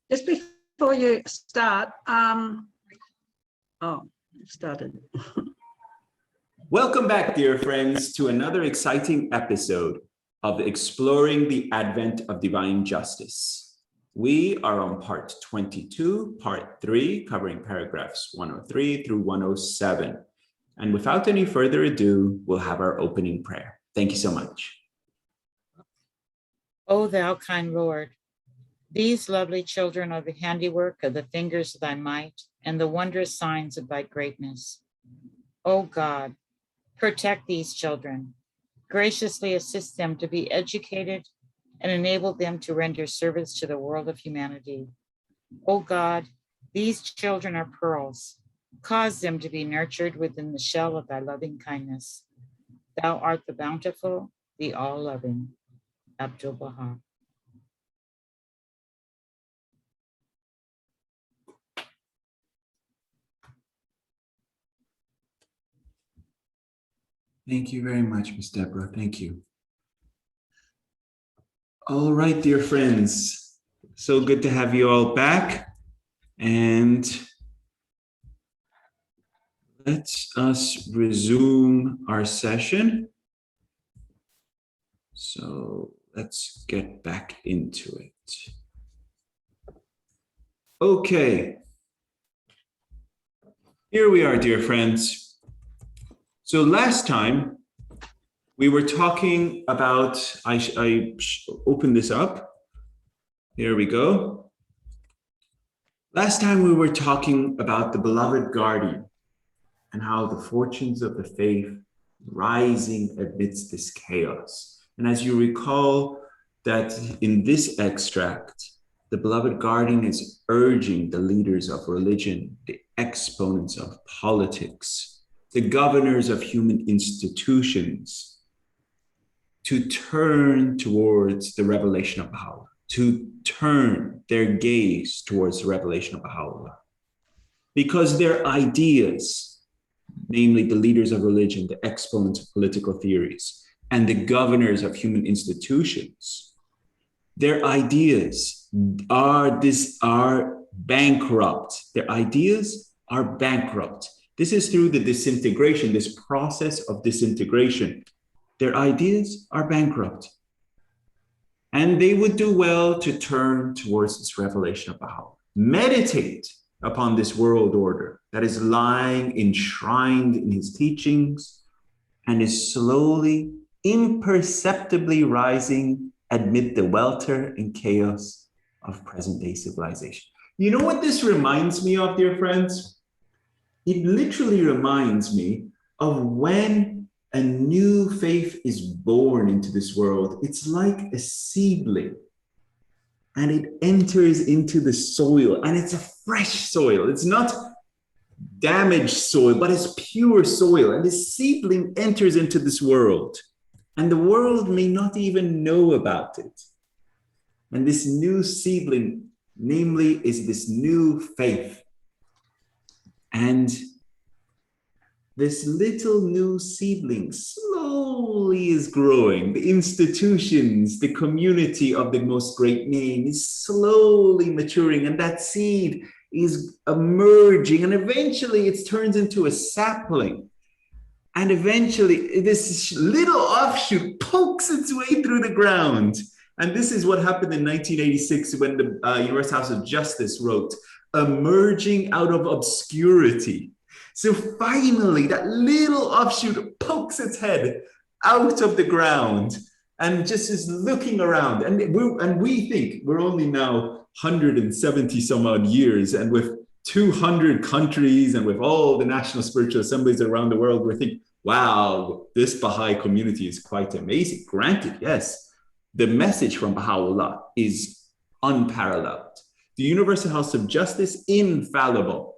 Just before you start, it started. Welcome back, dear friends, to another exciting episode of Exploring the Advent of Divine Justice. We are on part 22, part 3, covering paragraphs 103 through 107. And without any further ado, we'll have our opening prayer. Thank you so much. O thou kind Lord, these lovely children are the handiwork of the fingers of thy might and the wondrous signs of thy greatness. O God, protect these children, graciously assist them to be educated and enable them to render service to the world of humanity. O God, these children are pearls. Cause them to be nurtured within the shell of thy loving kindness. Thou art the bountiful, the all-loving. Abdu'l-Baha. Thank you very much, Ms. Deborah. Thank you. All right, dear friends. So good to have you all back. And let us resume our session. So let's get back into it. Okay. Here we are, dear friends. So last time we were talking about, I opened this up. Here we go. Last time we were talking about the beloved guardian and how the fortunes of the faith rising amidst this chaos. And as you recall that in this extract, the beloved guardian is urging the leaders of religion, the exponents of politics, the governors of human institutions, to turn towards the revelation of Baha'u'llah, to turn their gaze towards the revelation of Baha'u'llah. Because their ideas, namely the leaders of religion, the exponents of political theories, and the governors of human institutions, their ideas are bankrupt. Their ideas are bankrupt. This is through the disintegration, this process of disintegration. Their ideas are bankrupt. And they would do well to turn towards this revelation of Baha'u'llah. Meditate upon this world order that is lying enshrined in his teachings and is slowly, imperceptibly rising amid the welter and chaos of present-day civilization. You know what this reminds me of, dear friends? It literally reminds me of when a new faith is born into this world. It's like a seedling, and it enters into the soil, and it's a fresh soil. It's not damaged soil, but it's pure soil. And this seedling enters into this world, and the world may not even know about it. And this new seedling, namely, is this new faith. And this little new seedling slowly is growing. The institutions, the community of the most great name is slowly maturing, and that seed is emerging, and eventually it turns into a sapling. And eventually this little offshoot pokes its way through the ground. And this is what happened in 1986 when the Universal House of Justice wrote, "Emerging out of obscurity." So finally, that little offshoot pokes its head out of the ground and just is looking around. And we think we're only now 170 some odd years, and with 200 countries and with all the national spiritual assemblies around the world, we're thinking, wow, this Baha'i community is quite amazing. Granted, yes, the message from Baha'u'llah is unparalleled. The Universal House of Justice, infallible,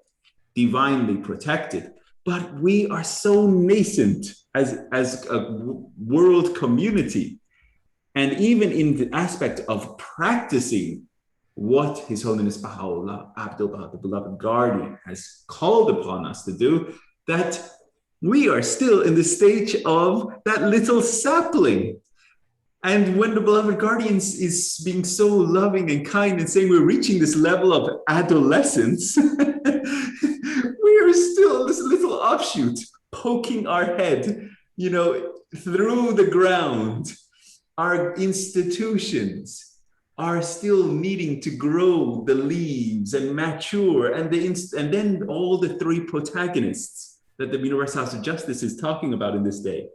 divinely protected, but we are so nascent as a world community. And even in the aspect of practicing what His Holiness Baha'u'llah, Abdu'l-Baha, the beloved guardian, has called upon us to do, that we are still in the stage of that little sapling. And when the beloved guardian is being so loving and kind and saying we're reaching this level of adolescence, we are still this little offshoot poking our head, through the ground. Our institutions are still needing to grow the leaves and mature, and then all the three protagonists that the Universal House of Justice is talking about in this day,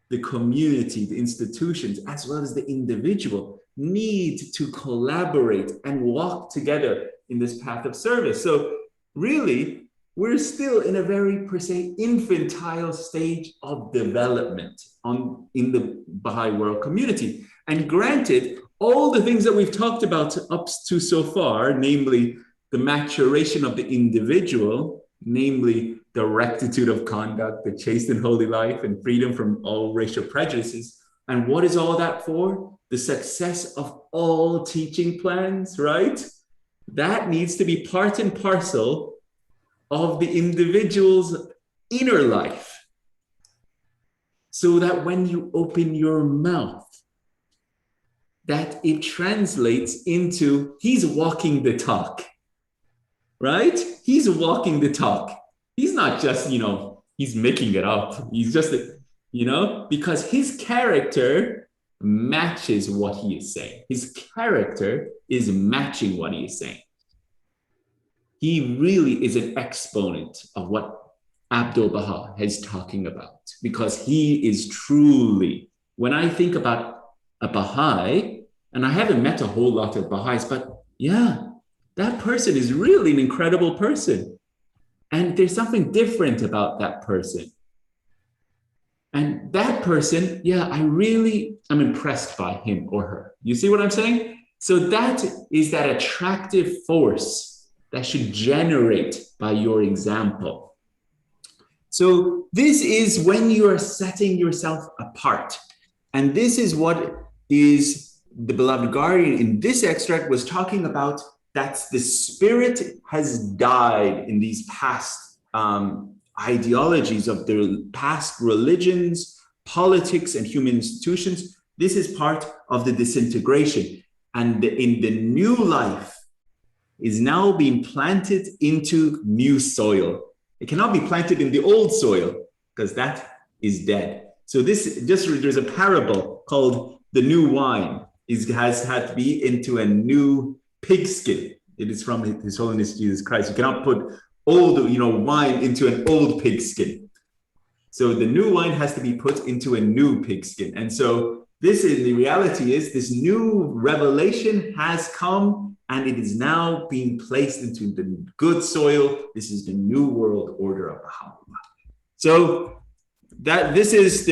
the community, the institutions, as well as the individual, need to collaborate and walk together in this path of service. So really, we're still in a very, per se, infantile stage of development in the Baha'i world community. And granted, all the things that we've talked about up to so far, namely the maturation of the individual, namely the rectitude of conduct, the chaste and holy life, and freedom from all racial prejudices. And what is all that for? The success of all teaching plans, right? That needs to be part and parcel of the individual's inner life, so that when you open your mouth, that it translates into he's walking the talk, right? He's walking the talk. He's not just, he's making it up. He's just, because his character matches what he is saying. His character is matching what he is saying. He really is an exponent of what Abdu'l-Baha is talking about, because he is truly, when I think about a Baha'i, and I haven't met a whole lot of Baha'is, but yeah, that person is really an incredible person. And there's something different about that person. And that person, yeah, I'm impressed by him or her. You see what I'm saying? So that is that attractive force that should generate by your example. So this is when you are setting yourself apart. And this is what is the beloved guardian in this extract was talking about, that the spirit has died in these past ideologies of the past religions, politics, and human institutions. This is part of the disintegration. And in the new life is now being planted into new soil. It cannot be planted in the old soil because that is dead. So there's a parable called the new wine has had to be into a new pigskin. It is from His Holiness Jesus Christ. You cannot put old, wine into an old pigskin. So the new wine has to be put into a new pigskin. And so the reality is this new revelation has come, and it is now being placed into the good soil. This is the new world order of Baha'u'llah. So this is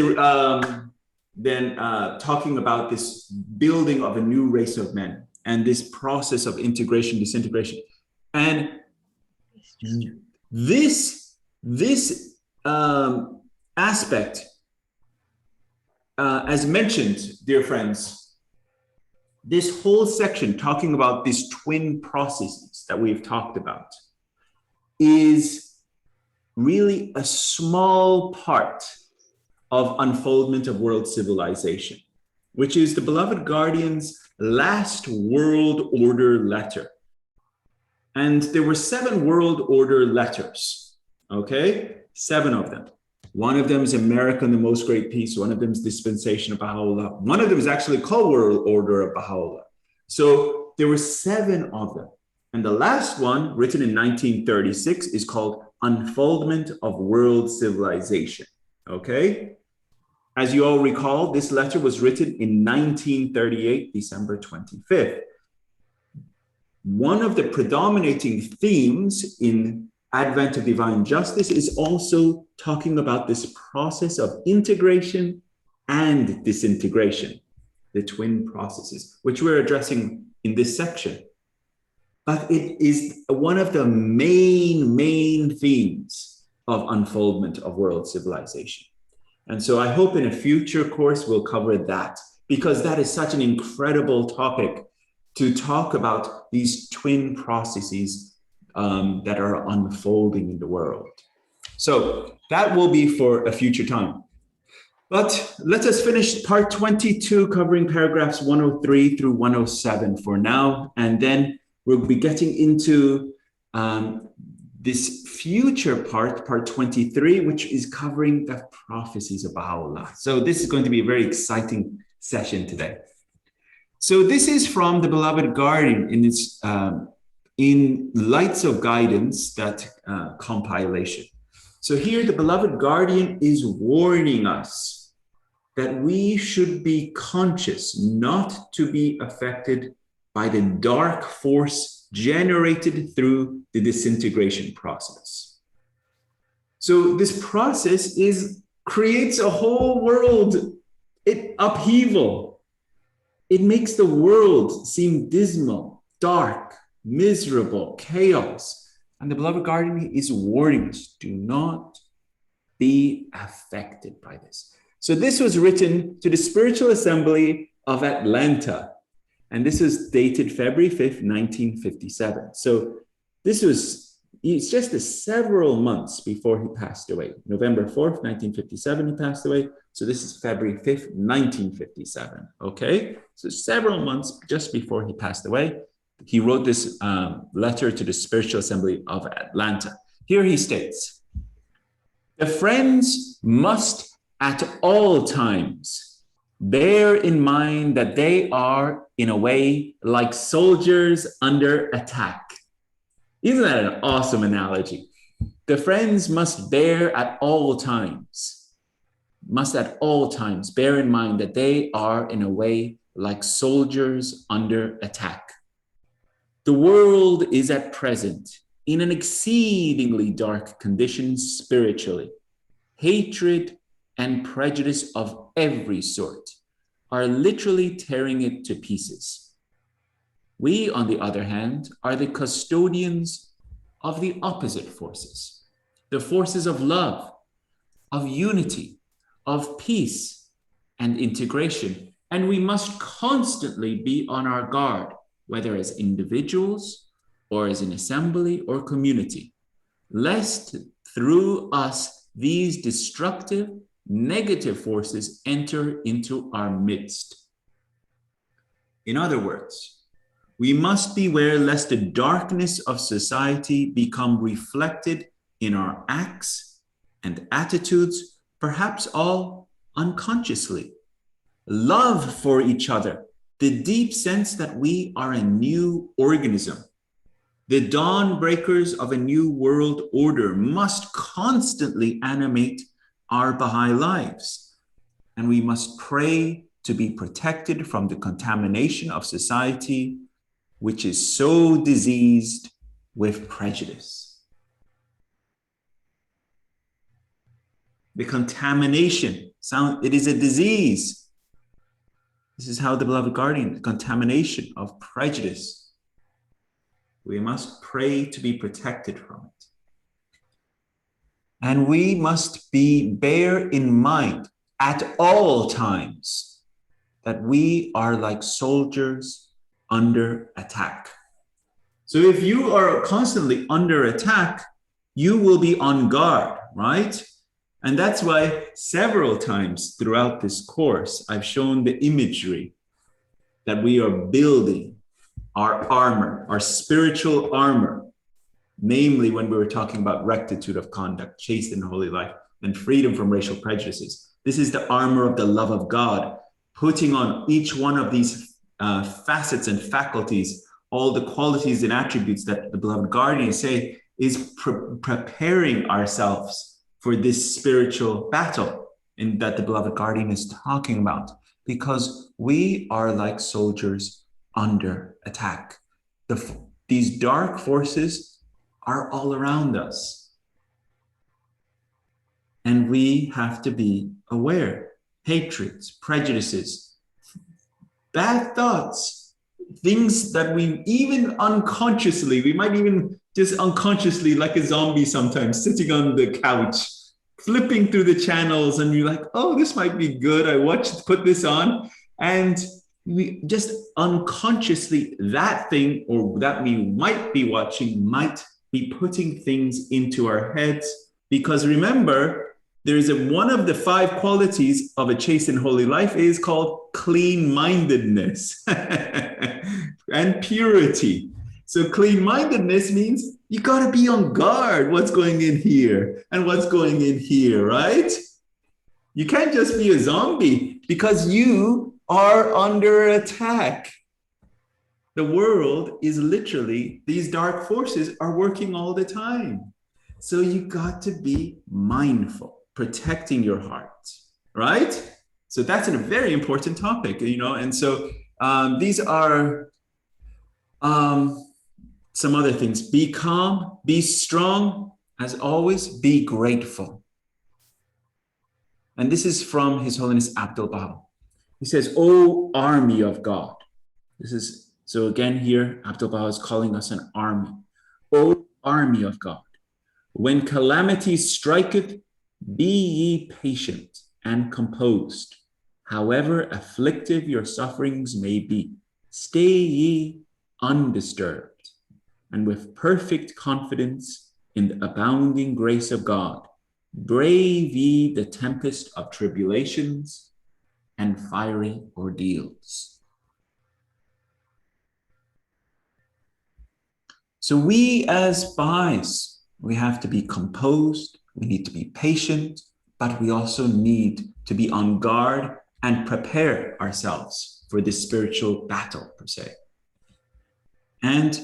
talking about this building of a new race of men and this process of integration, disintegration. And this aspect, as mentioned, dear friends, this whole section talking about these twin processes that we've talked about is really a small part of unfoldment of world civilization, which is the beloved guardian's last world order letter. And there were 7 world order letters, okay? 7 of them. One of them is America and the Most Great Peace. One of them is Dispensation of Baha'u'llah. One of them is actually called World Order of Baha'u'llah. So there were 7 of them. And the last one, written in 1936, is called Unfoldment of World Civilization, okay? As you all recall, this letter was written in 1938, December 25th. One of the predominating themes in Advent of Divine Justice is also talking about this process of integration and disintegration, the twin processes, which we're addressing in this section. But it is one of the main themes of unfoldment of world civilization. And so I hope in a future course we'll cover that, because that is such an incredible topic to talk about these twin processes that are unfolding in the world. So that will be for a future time. But let us finish part 22, covering paragraphs 103 through 107 for now. And then we'll be getting into this future part, part 23, which is covering the prophecies of Baha'u'llah. So this is going to be a very exciting session today. So this is from the Beloved Guardian in its in Lights of Guidance, that compilation. So here the Beloved Guardian is warning us that we should be conscious not to be affected by the dark force generated through the disintegration process. So this process creates a whole world upheaval. It makes the world seem dismal, dark, miserable, chaos. And the Beloved Guardian is warning us, do not be affected by this. So this was written to the Spiritual Assembly of Atlanta, and this is dated February 5th, 1957. So it's just several months before he passed away. November 4th, 1957, he passed away. So this is February 5th, 1957, okay? So several months just before he passed away, he wrote this letter to the Spiritual Assembly of Atlanta. Here he states, the friends must at all times bear in mind that they are, in a way, like soldiers under attack. Isn't that an awesome analogy? The friends must at all times bear in mind that they are, in a way, like soldiers under attack. The world is at present in an exceedingly dark condition spiritually. Hatred and prejudice of every sort are literally tearing it to pieces. We, on the other hand, are the custodians of the opposite forces, the forces of love, of unity, of peace and integration. And we must constantly be on our guard, whether as individuals or as an assembly or community, lest through us these destructive, negative forces enter into our midst. In other words, we must beware lest the darkness of society become reflected in our acts and attitudes, perhaps all unconsciously. Love for each other, the deep sense that we are a new organism, the dawn breakers of a new world order, must constantly animate our Baha'i lives. And we must pray to be protected from the contamination of society, which is so diseased with prejudice. The contamination, it is a disease. This is how the Beloved Guardian, the contamination of prejudice. We must pray to be protected from it. And we must bear in mind at all times that we are like soldiers under attack. So if you are constantly under attack, you will be on guard, right? And that's why several times throughout this course, I've shown the imagery that we are building our armor, our spiritual armor, namely when we were talking about rectitude of conduct, chaste and holy life, and freedom from racial prejudices. This is the armor of the love of God, putting on each one of these facets and faculties, all the qualities and attributes that the Beloved Guardian say is preparing ourselves for this spiritual battle and that the Beloved Guardian is talking about, because we are like soldiers under attack. These dark forces are all around us. And we have to be aware. Hatreds, prejudices, bad thoughts, things that we even unconsciously, we might even just unconsciously, like a zombie sometimes, sitting on the couch, flipping through the channels, and you're like, oh, this might be good. Put this on. And we just unconsciously, that thing or that we might be watching might be putting things into our heads. Because remember, one of the 5 qualities of a chaste and holy life is called clean-mindedness and purity. So clean-mindedness means you got to be on guard what's going in here and what's going in here, right? You can't just be a zombie because you are under attack. The world is literally, these dark forces are working all the time. So you got to be mindful, protecting your heart, right? So that's a very important topic, and so these are some other things. Be calm, be strong, as always, be grateful. And this is from His Holiness Abdul Baha. He says, "O army of God." So again here, Abdul Baha is calling us an army. "O army of God, when calamity striketh, be ye patient and composed. However afflictive your sufferings may be, stay ye undisturbed, and with perfect confidence in the abounding grace of God, brave ye the tempest of tribulations and fiery ordeals." So we as Baha'is, we have to be composed, we need to be patient, but we also need to be on guard and prepare ourselves for this spiritual battle, per se. And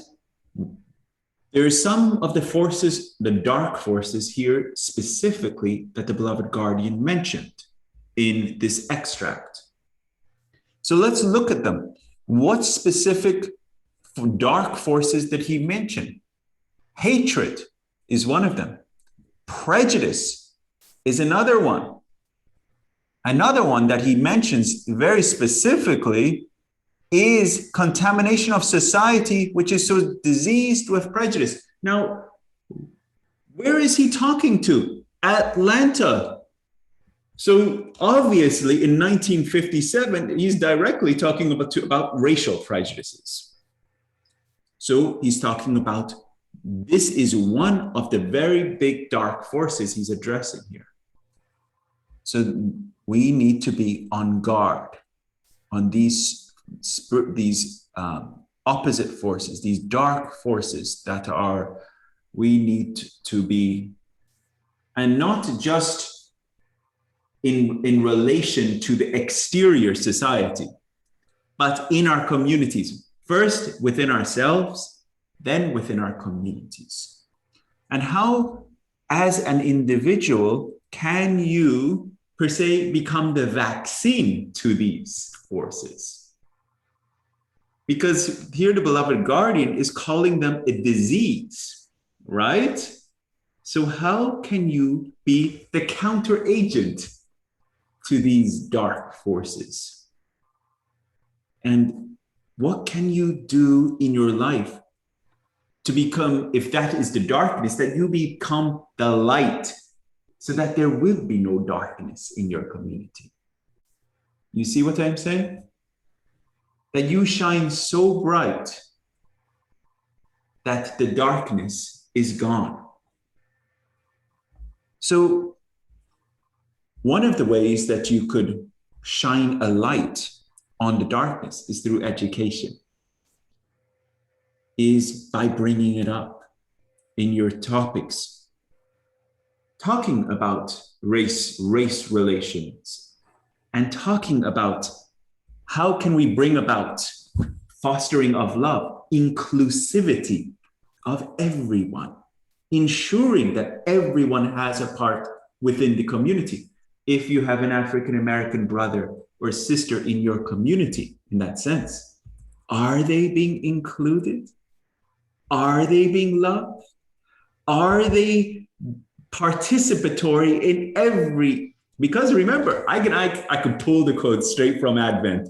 there are some of the forces, the dark forces here specifically that the beloved guardian mentioned in this extract. So let's look at them. What specific dark forces did he mention? Hatred is one of them. Prejudice is another one. Another one that he mentions very specifically is contamination of society, which is so diseased with prejudice. Now, where is he talking to? Atlanta. So obviously in 1957, he's directly talking about racial prejudices. So he's talking about, this is one of the very big dark forces he's addressing here. So we need to be on guard on these opposite forces, these dark forces that we need to be, and not just in relation to the exterior society, but in our communities. First, within ourselves, then within our communities. And how, as an individual, can you, per se, become the vaccine to these forces? Because here the beloved guardian is calling them a disease, right? So how can you be the counter agent to these dark forces? And what can you do in your life to become, if that is the darkness, that you become the light so that there will be no darkness in your community? You see what I'm saying? That you shine so bright that the darkness is gone. So one of the ways that you could shine a light on the darkness is through education, is by bringing it up in your topics, talking about race relations, and talking about how can we bring about fostering of love, inclusivity of everyone, ensuring that everyone has a part within the community. If you have an African-American brother or sister in your community, in that sense, are they being included? Are they being loved? Are they participatory in every, because remember, I could pull the code straight from Advent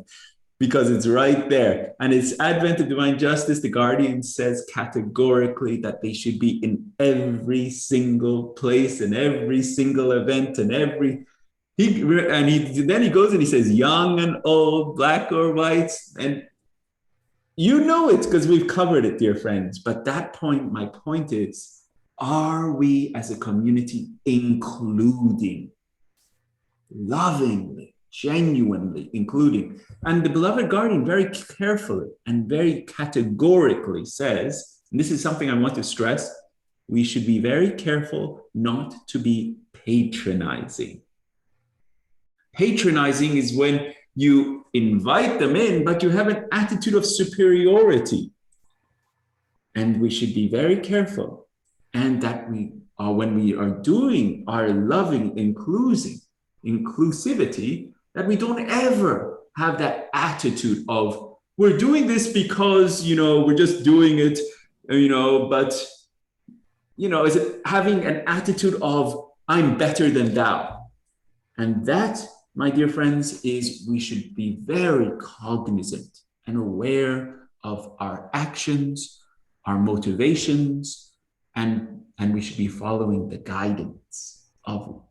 because it's right there. And it's Advent of Divine Justice. The Guardian says categorically that they should be in every single place, in every single event, and then he goes and he says, young and old, black or white. And you know it because we've covered it, dear friends. But my point is, are we as a community including lovingly, genuinely including. And the beloved guardian very carefully and very categorically says, and this is something I want to stress, we should be very careful not to be patronizing. Patronizing is when you invite them in, but you have an attitude of superiority. And we should be very careful. And that when we are doing our loving inclusivity, that we don't ever have that attitude of, we're doing this because, we're just doing it, but, is it having an attitude of, I'm better than thou? And that, my dear friends, is we should be very cognizant and aware of our actions, our motivations, and we should be following the guidance of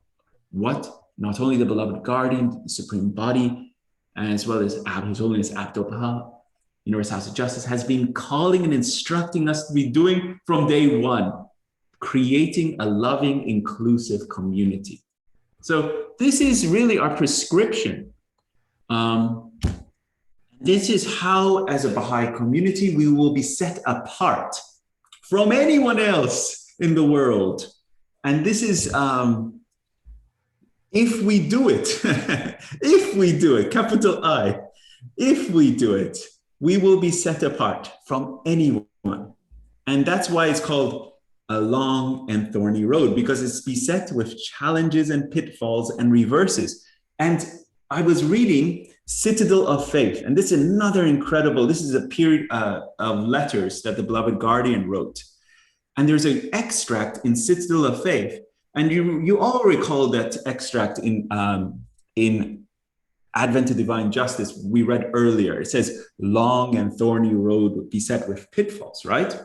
what not only the beloved guardian, the supreme body, as well as His Holiness Abdul Baha, Universal House of Justice, has been calling and instructing us to be doing from day one, creating a loving, inclusive community. So this is really our prescription. This is how, as a Baha'i community, we will be set apart from anyone else in the world. And this is, if we do it, capital I, if we do it, we will be set apart from anyone. And that's why it's called a long and thorny road, because it's beset with challenges and pitfalls and reverses. And I was reading Citadel of Faith, and this is another incredible, this is a period of letters that the beloved guardian wrote. And there's an extract in Citadel of Faith, and you all recall that extract in Advent to Divine Justice we read earlier. It says, long and thorny road beset with pitfalls, right?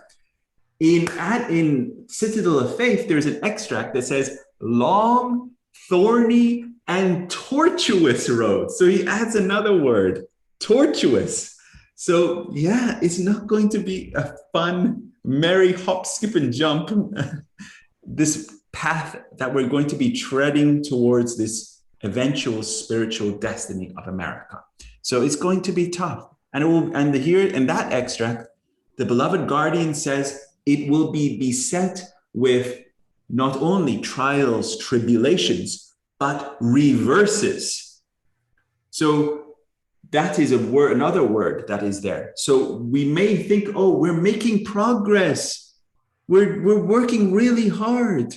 In Citadel of Faith, there's an extract that says, long, thorny, and tortuous road. So he adds another word, tortuous. So yeah, it's not going to be a fun, merry hop, skip, and jump, this path that we're going to be treading towards this eventual spiritual destiny of America. So it's going to be tough. And here in that extract, the beloved guardian says it will be beset with not only trials, tribulations, but reverses. So that is another word that is there. So we may think, oh, we're making progress. We're working really hard.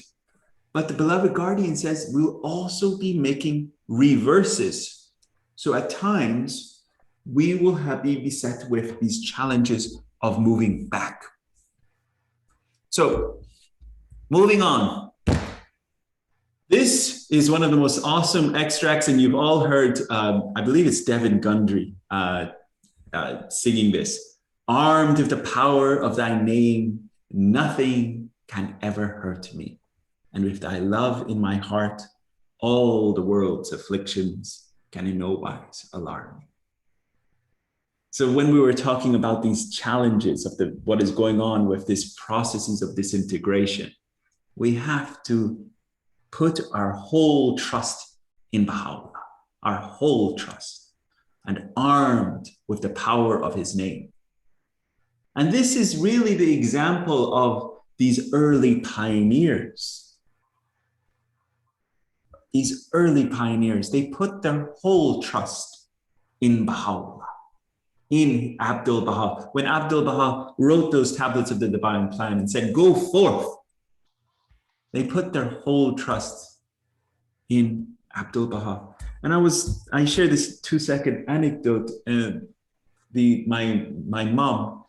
But the beloved guardian says we'll also be making reverses. So at times, we will be beset with these challenges of moving back. So moving on. This is one of the most awesome extracts, and you've all heard, I believe it's Devin Gundry singing this. Armed with the power of thy name, nothing can ever hurt me. And with thy love in my heart, all the world's afflictions can in no wise alarm me. So when we were talking about these challenges of what is going on with these processes of disintegration, we have to put our whole trust in Baha'u'llah, our whole trust, and armed with the power of his name. And this is really the example of these early pioneers. These early pioneers, they put their whole trust in Baha'u'llah, in Abdul Baha. When Abdul Baha wrote those tablets of the divine plan and said, go forth, they put their whole trust in Abdul Baha. And I share this 2-second anecdote. My mom,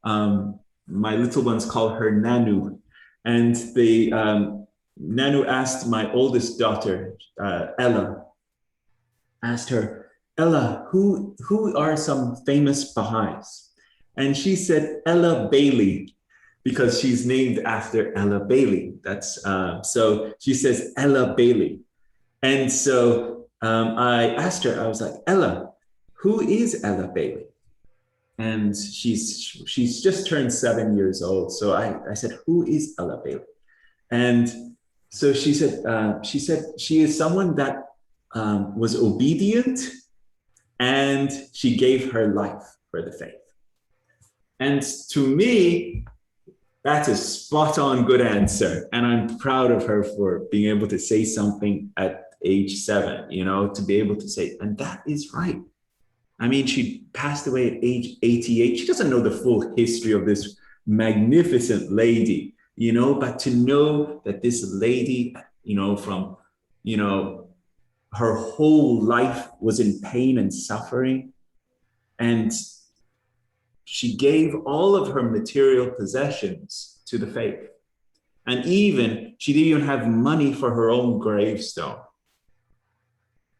my little ones call her Nanu, and Nanu asked my oldest daughter, Ella, asked her, Ella, who are some famous Baha'is? And she said, Ella Bailey, because she's named after Ella Bailey. That's so she says Ella Bailey. And so I asked her, I was like, Ella, who is Ella Bailey? And she's just turned 7 years old. So I said, who is Ella Bailey? And so she said she is someone that was obedient, and she gave her life for the faith. And to me, that's a spot on good answer. And I'm proud of her for being able to say something at age 7, to be able to say, and that is right. I mean, she passed away at age 88. She doesn't know the full history of this magnificent lady, but to know that this lady, from, her whole life was in pain and suffering. And she gave all of her material possessions to the faith. And even, she didn't even have money for her own gravestone.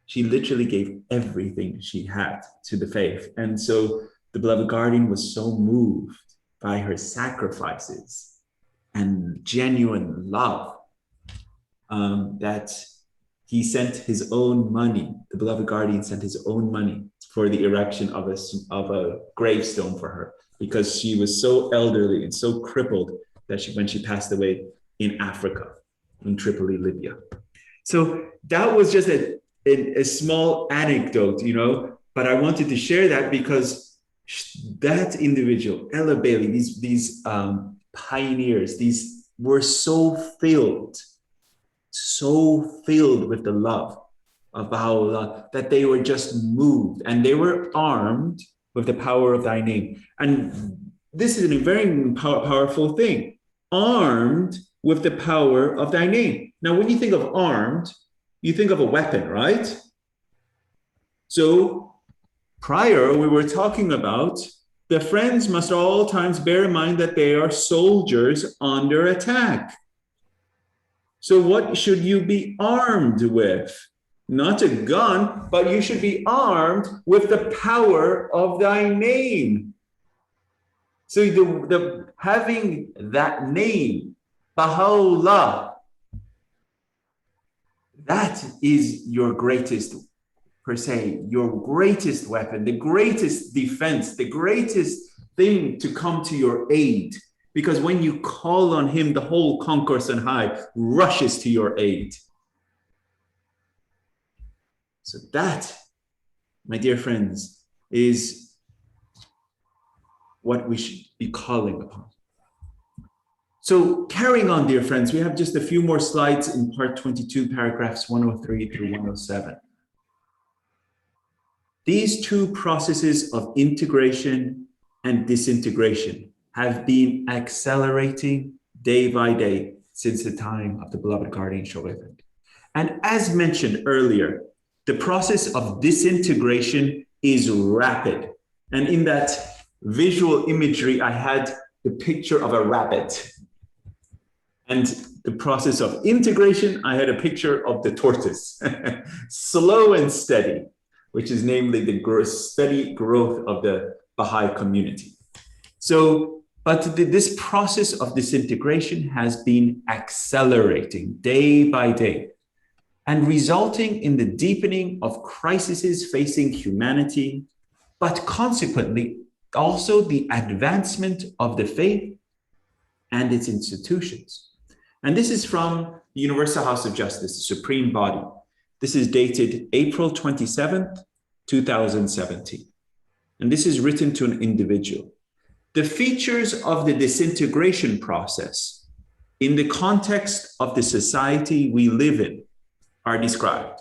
She literally gave everything she had to the faith. And so the beloved guardian was so moved by her sacrifices and genuine love that he sent his own money. The beloved guardian sent his own money for the erection of a gravestone for her, because she was so elderly and so crippled that when she passed away in Africa, in Tripoli, Libya. So that was just a small anecdote, but I wanted to share that because that individual, Ella Bailey, these pioneers, these were so filled with the love of Baha'u'llah that they were just moved, and they were armed with the power of thy name. And this is a very powerful thing, armed with the power of thy name. Now, when you think of armed, you think of a weapon, right? So prior, we were talking about the friends must at all times bear in mind that they are soldiers under attack. So what should you be armed with? Not a gun, but you should be armed with the power of thy name. So the having that name, Baha'u'llah, that is your greatest, per se, your greatest weapon, the greatest defense, the greatest thing to come to your aid. Because when you call on him, the whole concourse on high rushes to your aid. So that, my dear friends, is what we should be calling upon. So carrying on, dear friends, we have just a few more slides in part 22, paragraphs 103 through 107. These two processes of integration and disintegration have been accelerating day by day since the time of the beloved guardian Shoghaifat. And as mentioned earlier, the process of disintegration is rapid. And in that visual imagery, I had the picture of a rabbit. And the process of integration, I had a picture of the tortoise, slow and steady, which is namely the steady growth of the Baha'i community. So, but this process of disintegration has been accelerating day by day and resulting in the deepening of crises facing humanity, but consequently also the advancement of the faith and its institutions. And this is from the Universal House of Justice, the Supreme Body. This is dated April 27th, 2017. And this is written to an individual. The features of the disintegration process in the context of the society we live in are described.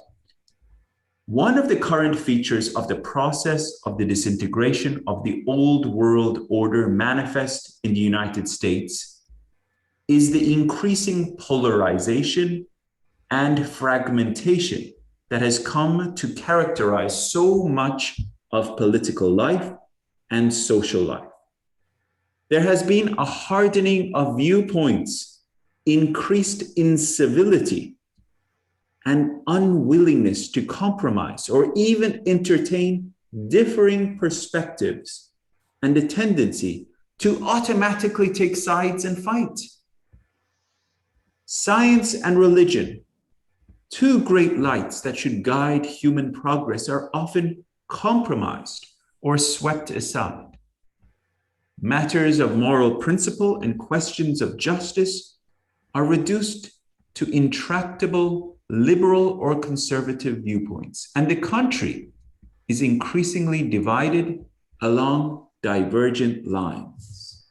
One of the current features of the process of the disintegration of the old world order manifest in the United States is the increasing polarization and fragmentation that has come to characterize so much of political life and social life. There has been a hardening of viewpoints, increased incivility, and unwillingness to compromise or even entertain differing perspectives, and the tendency to automatically take sides and fight. Science and religion, two great lights that should guide human progress, are often compromised or swept aside. Matters of moral principle and questions of justice are reduced to intractable liberal or conservative viewpoints, and the country is increasingly divided along divergent lines.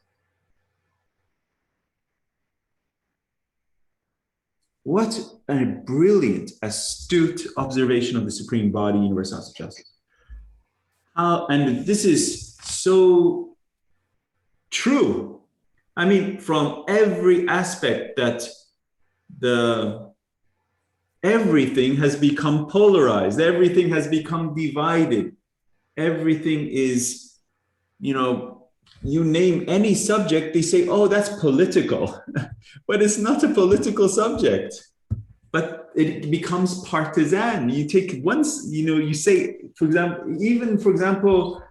What a brilliant, astute observation of the supreme body, universal of justice. And this is so true. I mean, from every aspect that everything has become polarized, everything has become divided, everything is, you name any subject, they say, oh, that's political. But it's not a political subject. But it becomes partisan. You take once, you say, for example,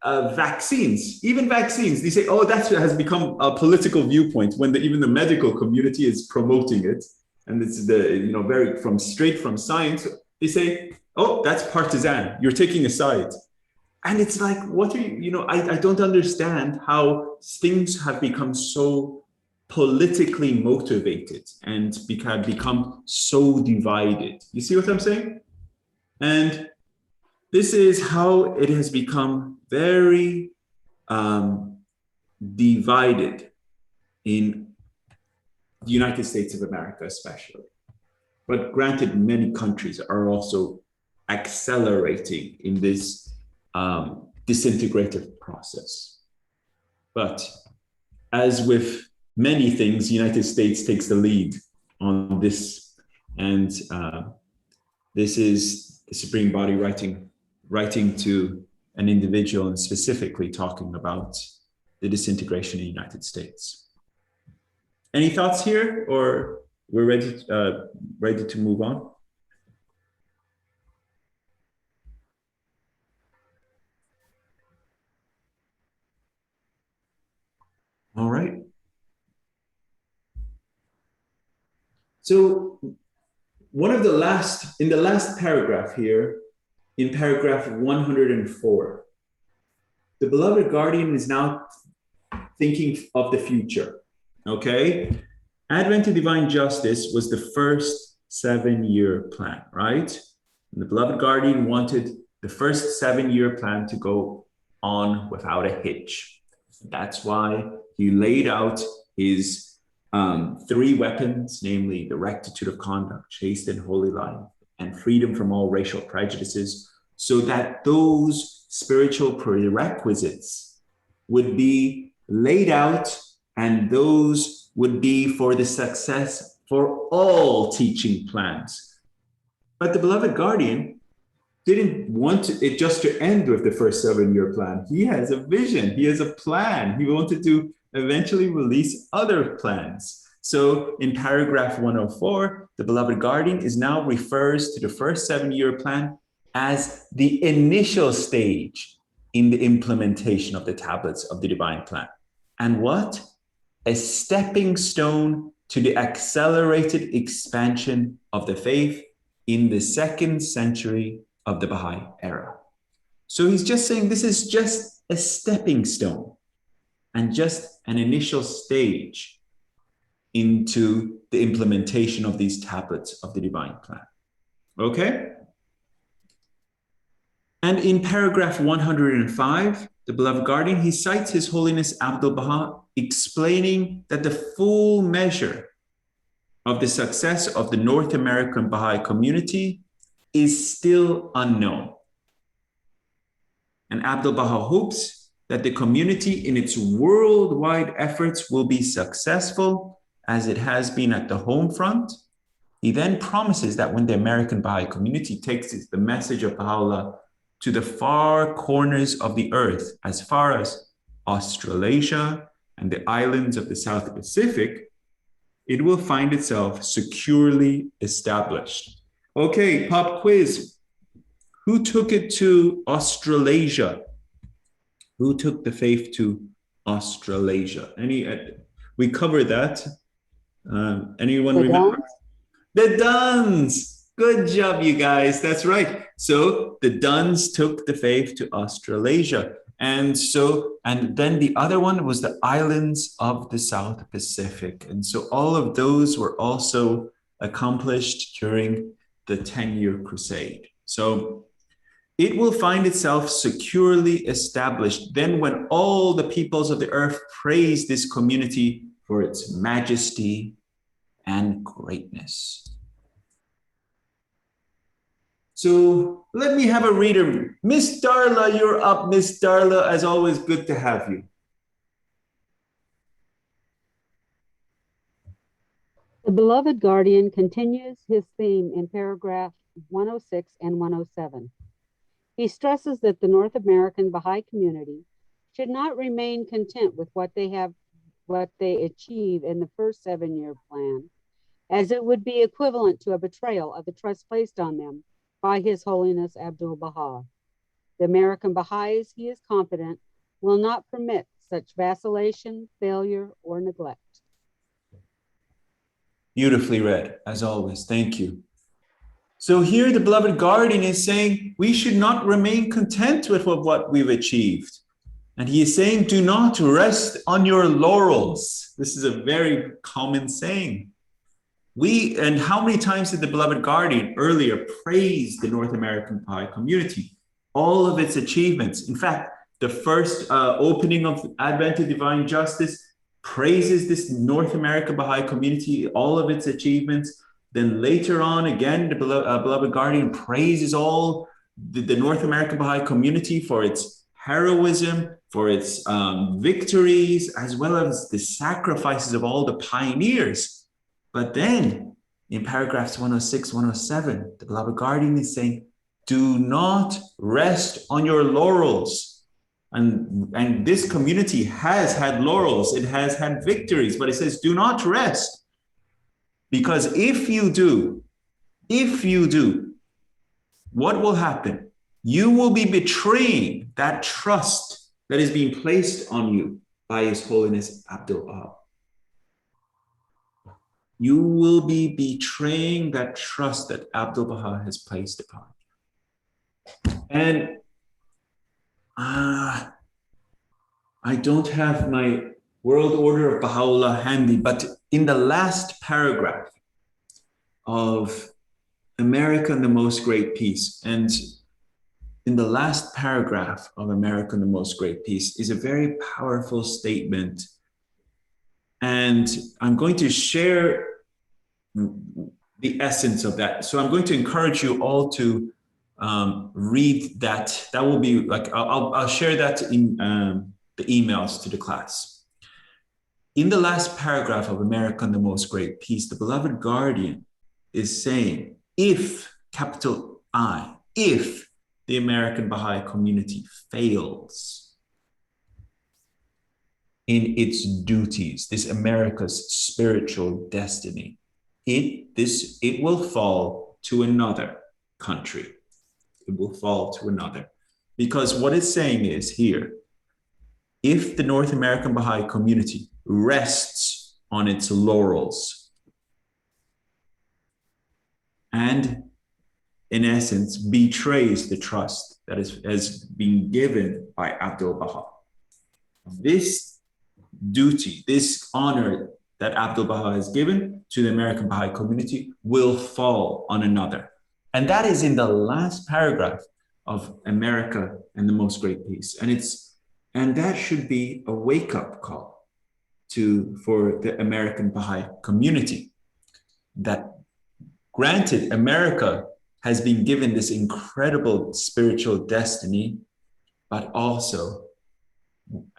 vaccines, they say, oh, that has become a political viewpoint when even the medical community is promoting it. And it's straight from science, they say, oh, that's partisan. You're taking a side. And it's like, what are you, I don't understand how things have become so politically motivated and become so divided. You see what I'm saying? And this is how it has become very divided in the United States of America, especially. But granted, many countries are also accelerating in this disintegrative process. But as with many things, the United States takes the lead on this. And this is the Supreme Body writing to an individual and specifically talking about the disintegration in the United States. Any thoughts here, or we're ready to move on? All right. So in the last paragraph here, in paragraph 104, the beloved guardian is now thinking of the future, okay? Advent to divine justice was the first 7-year plan, right? And the beloved guardian wanted the first 7-year plan to go on without a hitch. That's why he laid out his 3 weapons, namely the rectitude of conduct, chaste and holy life, and freedom from all racial prejudices, so that those spiritual prerequisites would be laid out, and those would be for the success for all teaching plans. But the beloved guardian didn't want it just to end with the first 7-year plan. He has a vision, he has a plan. He wanted to eventually release other plans. So in paragraph 104, the beloved guardian now refers to the first 7-year plan as the initial stage in the implementation of the tablets of the divine plan. And what? A stepping stone to the accelerated expansion of the faith in the 2nd century of the Baha'i era. So he's just saying this is just a stepping stone and just an initial stage into the implementation of these tablets of the divine plan. Okay? And in paragraph 105, the beloved guardian, he cites His Holiness Abdul Baha, explaining that the full measure of the success of the North American Baha'i community is still unknown. And Abdul Baha hopes that the community in its worldwide efforts will be successful as it has been at the home front. He then promises that when the American Baha'i community takes the message of Baha'u'llah to the far corners of the earth, as far as Australasia and the islands of the South Pacific, it will find itself securely established. Okay, pop quiz. Who took it to Australasia? Who took the faith to Australasia? We covered that. Anyone remember? The Duns. Good job, you guys. That's right. So the Duns took the faith to Australasia. And then the other one was the islands of the South Pacific. And so all of those were also accomplished during the 10-year crusade. So it will find itself securely established then when all the peoples of the earth praise this community for its majesty and greatness. So let me have a reader. Miss Darla, you're up. Miss Darla, as always, good to have you. The beloved guardian continues his theme in paragraph 106 and 107. He stresses that the North American Baha'i community should not remain content with what they achieve in the first 7-year plan, as it would be equivalent to a betrayal of the trust placed on them by His Holiness Abdu'l-Baha. The American Baha'is, he is confident, will not permit such vacillation, failure, or neglect. Beautifully read, as always. Thank you. So here the beloved guardian is saying we should not remain content with what we've achieved. And he is saying, do not rest on your laurels. This is a very common saying. And how many times did the beloved guardian earlier praise the North American Baha'i community? All of its achievements. In fact, the first opening of Advent to Divine Justice praises this North American Baha'i community, all of its achievements. Then later on, again, the beloved guardian praises all the North American Baha'i community for its heroism, for its victories, as well as the sacrifices of all the pioneers. But then in paragraphs 106, 107, the beloved guardian is saying, do not rest on your laurels. And this community has had laurels, it has had victories, but it says, do not rest. Because if you do, what will happen? You will be betraying that trust that is being placed on you by His Holiness Abdu'l-Baha. You will be betraying that trust that Abdu'l-Baha has placed upon you. And I don't have my World Order of Baha'u'llah handy, but in the last paragraph of America and the Most Great Peace, and in the last paragraph of America and the Most Great Peace is a very powerful statement. And I'm going to share the essence of that. So I'm going to encourage you all to read that. That will be like, I'll share that in the emails to the class. In the last paragraph of America and the Most Great Peace, the beloved guardian is saying, if, capital I, if the American Baha'i community fails in its duties, this America's spiritual destiny, it will fall to another country. It will fall to another. Because what it's saying is here, if the North American Baha'i community rests on its laurels and in essence betrays the trust that has been given by Abdu'l-Baha, this duty, this honor that Abdu'l-Baha has given to the American Baha'i community will fall on another. And that is in the last paragraph of America and the Most Great Peace. And that should be a wake-up call for the American Baha'i community, that granted, America has been given this incredible spiritual destiny, but also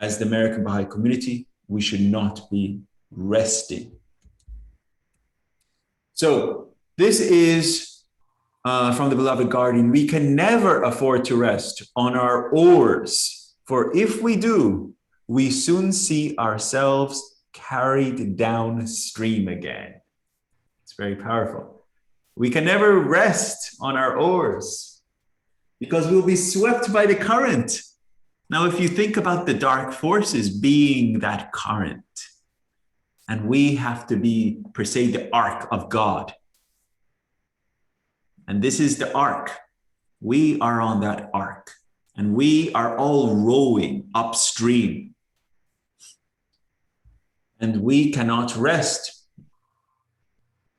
as the American Baha'i community, we should not be resting. So this is from the beloved guardian. We can never afford to rest on our oars, for if we do, we soon see ourselves carried downstream again. It's very powerful. We can never rest on our oars because we'll be swept by the current. Now, if you think about the dark forces being that current, and we have to be, per se, the ark of God. And this is the ark. We are on that ark, and we are all rowing upstream. And we cannot rest.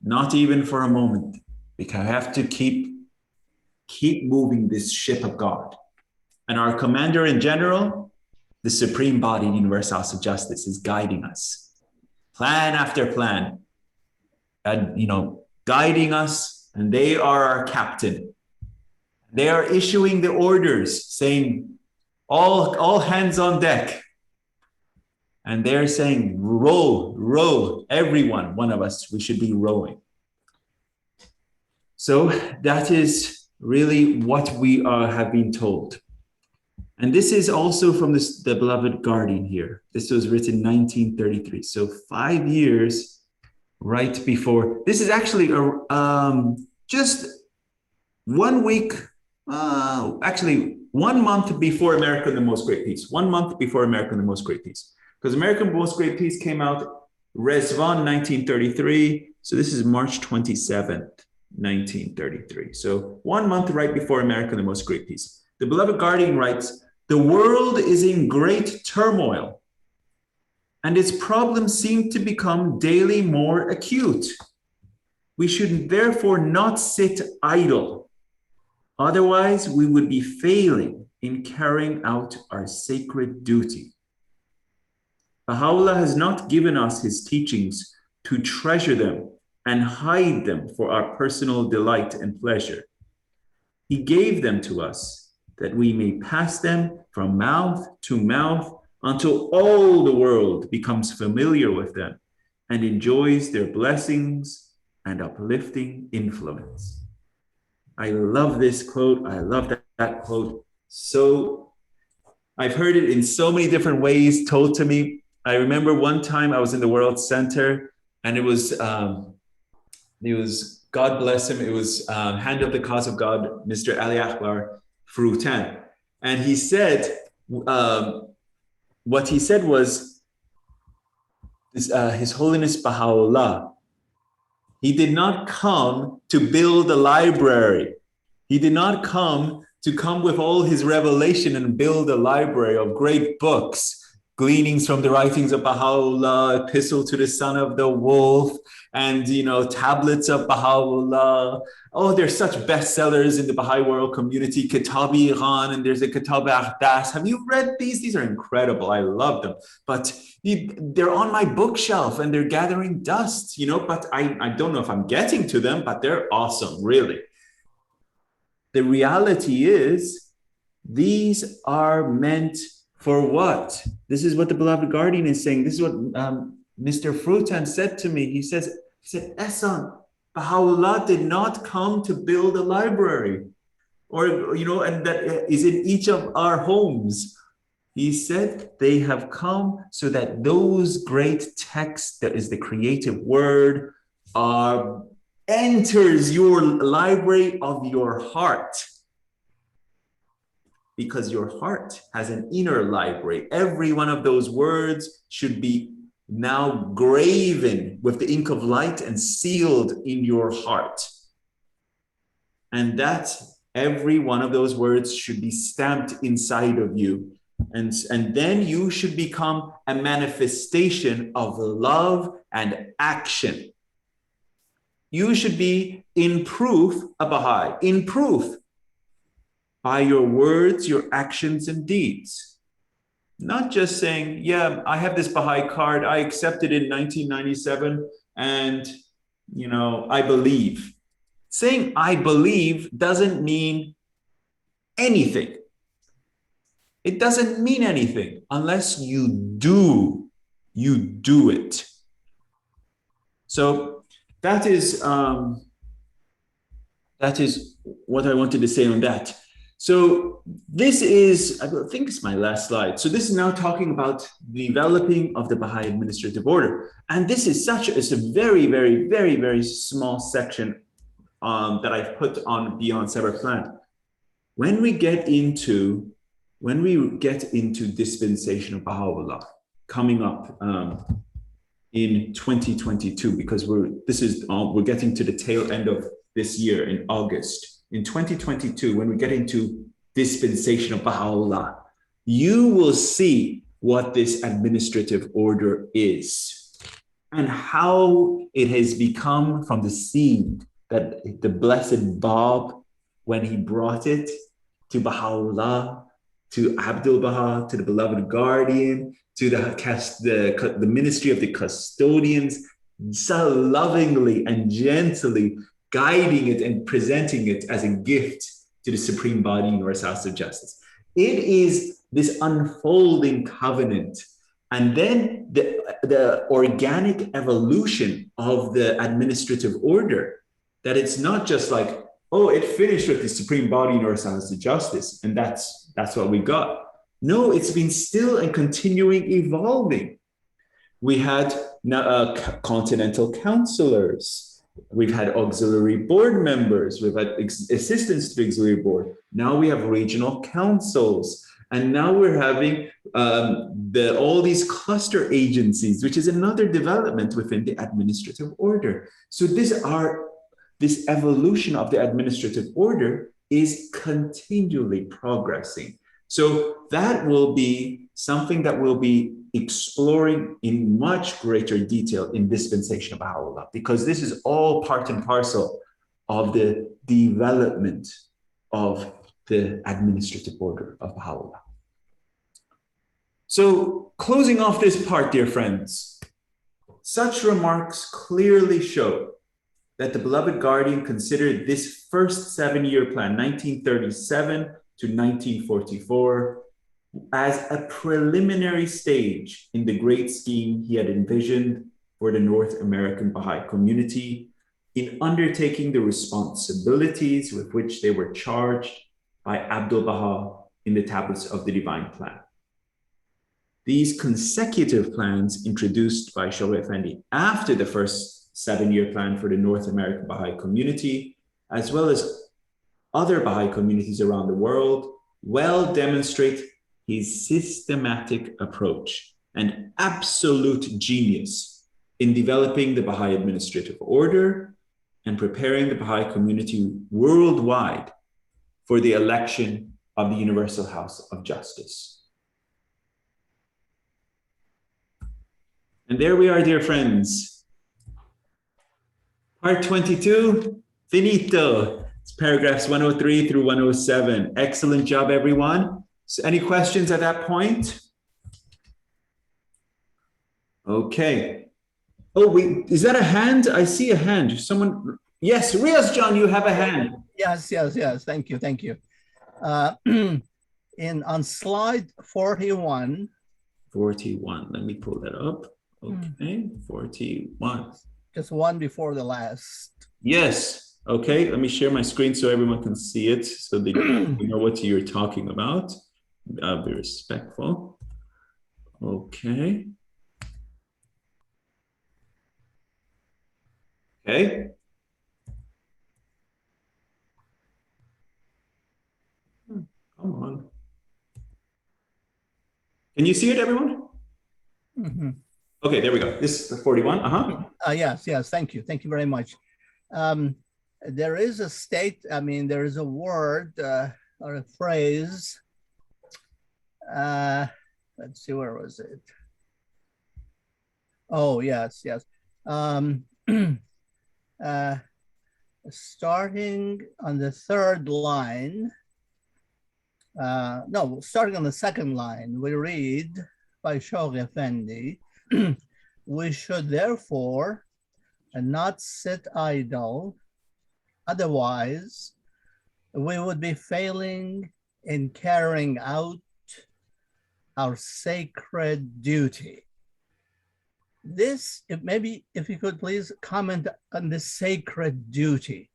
not even for a moment, because I have to keep moving this ship of God. And our commander in general, the supreme body, universal of justice, is guiding us. Plan after plan, and guiding us, and they are our captain. They are issuing the orders saying, all hands on deck. And they're saying, row, everyone, one of us, we should be rowing. So that is really what we have been told. And this is also from the beloved guardian here. This was written in 1933. So 5 years right before. This is actually just 1 week, actually 1 month before America and the Most Great Peace. 1 month before America and the Most Great Peace. Because American Most Great Peace came out Rezvan 1933. So this is March 27th, 1933. So 1 month right before America and the Most Great Peace. The beloved guardian writes, "The world is in great turmoil, and its problems seem to become daily more acute. We should therefore not sit idle. Otherwise, we would be failing in carrying out our sacred duty. Baha'u'llah has not given us his teachings to treasure them and hide them for our personal delight and pleasure. He gave them to us that we may pass them from mouth to mouth until all the world becomes familiar with them and enjoys their blessings and uplifting influence." I love this quote. I love that quote. So I've heard it in so many different ways told to me. I remember one time I was in the World Center, and it was God bless him, it was Hand of the Cause of God, Mr. Ali Akbar Frutan. And he said, what he said was, His Holiness Baha'u'llah, he did not come to build a library. He did not come with all his revelation and build a library of great books, gleanings from the writings of Baha'u'llah, Epistle to the Son of the Wolf, and tablets of Baha'u'llah. Oh, there's such bestsellers in the Baha'i world community, Kitab-i-Iran, and there's a Kitab-i-Aqdas. Have you read these? These are incredible. I love them. But they're on my bookshelf and they're gathering dust, but I don't know if I'm getting to them, but they're awesome, really. The reality is, these are meant for what? This is what the beloved guardian is saying. This is what Mr. Frutan said to me. He said, Ehsan, Baha'u'llah did not come to build a library, and that is in each of our homes. He said they have come so that those great texts, that is the creative word, enters your library of your heart. Because your heart has an inner library. Every one of those words should be now graven with the ink of light and sealed in your heart. And that every one of those words should be stamped inside of you. And then you should become a manifestation of love and action. You should be in proof a Baha'i, in proof by your words, your actions, and deeds. Not just saying, yeah, I have this Baha'i card, I accepted it in 1997, and, I believe. Saying I believe doesn't mean anything. It doesn't mean anything unless you do it. So that is what I wanted to say on that. So this is, I think it's my last slide. So this is now talking about the developing of the Baha'i administrative order. And this is it's a very, very, very, very small section that I've put on Beyond Separate Plan. When we get into dispensation of Baha'u'llah coming up in 2022, because we're getting to the tail end of this year in August. In 2022, when we get into dispensation of Baha'u'llah, you will see what this administrative order is. and how it has become from the seed that the blessed Bab, when he brought it to Baha'u'llah, to Abdul Baha, to the beloved guardian, to the ministry of the custodians, so lovingly and gently guiding it and presenting it as a gift to the supreme body, Universal House of Justice. It is this unfolding covenant. And then the organic evolution of the administrative order, that it's not just like, oh, it finished with the supreme body, Universal House of Justice, and that's what we got. No, it's been still and continuing evolving. We had continental counselors. We've had auxiliary board members. We've had assistants to the auxiliary board. Now we have regional councils. And now we're having all these cluster agencies, which is another development within the administrative order. So this evolution of the administrative order is continually progressing. So that will be something that we'll be exploring in much greater detail in Dispensation of Baha'u'llah, because this is all part and parcel of the development of the administrative order of Baha'u'llah. So closing off this part, dear friends, such remarks clearly show that the beloved guardian considered this first 7-year plan, 1937 to 1944, as a preliminary stage in the great scheme he had envisioned for the North American Baha'i community in undertaking the responsibilities with which they were charged by Abdul Baha in the tablets of the Divine Plan. These consecutive plans introduced by Shoghi Effendi after the first 7-year plan for the North American Baha'i community, as well as other Baha'i communities around the world, well demonstrate his systematic approach and absolute genius in developing the Baha'i administrative order and preparing the Baha'i community worldwide for the election of the Universal House of Justice. And there we are, dear friends. Part 22, finito. It's paragraphs 103 through 107. Excellent job, everyone. So any questions at that point? Okay. Oh, wait, is that a hand? I see a hand. Someone, yes, Riaz John, you have a hand. Yes. Thank you. On slide 41. 41, let me pull that up. Okay, 41. Just one before the last. Yes. Okay, let me share my screen so everyone can see it, so they know what you're talking about. I'll be respectful. Okay. Okay. Come on. Can you see it, everyone? Mm-hmm. Okay, there we go. This is 41. Yes. Thank you very much. There is a there is a word or a phrase. Let's see, where was it? Oh, yes. Starting on the third line. Starting on the second line, we read by Shoghi Effendi, we should therefore not sit idle, otherwise we would be failing in carrying out our sacred duty. This, if you could please comment on the sacred duty.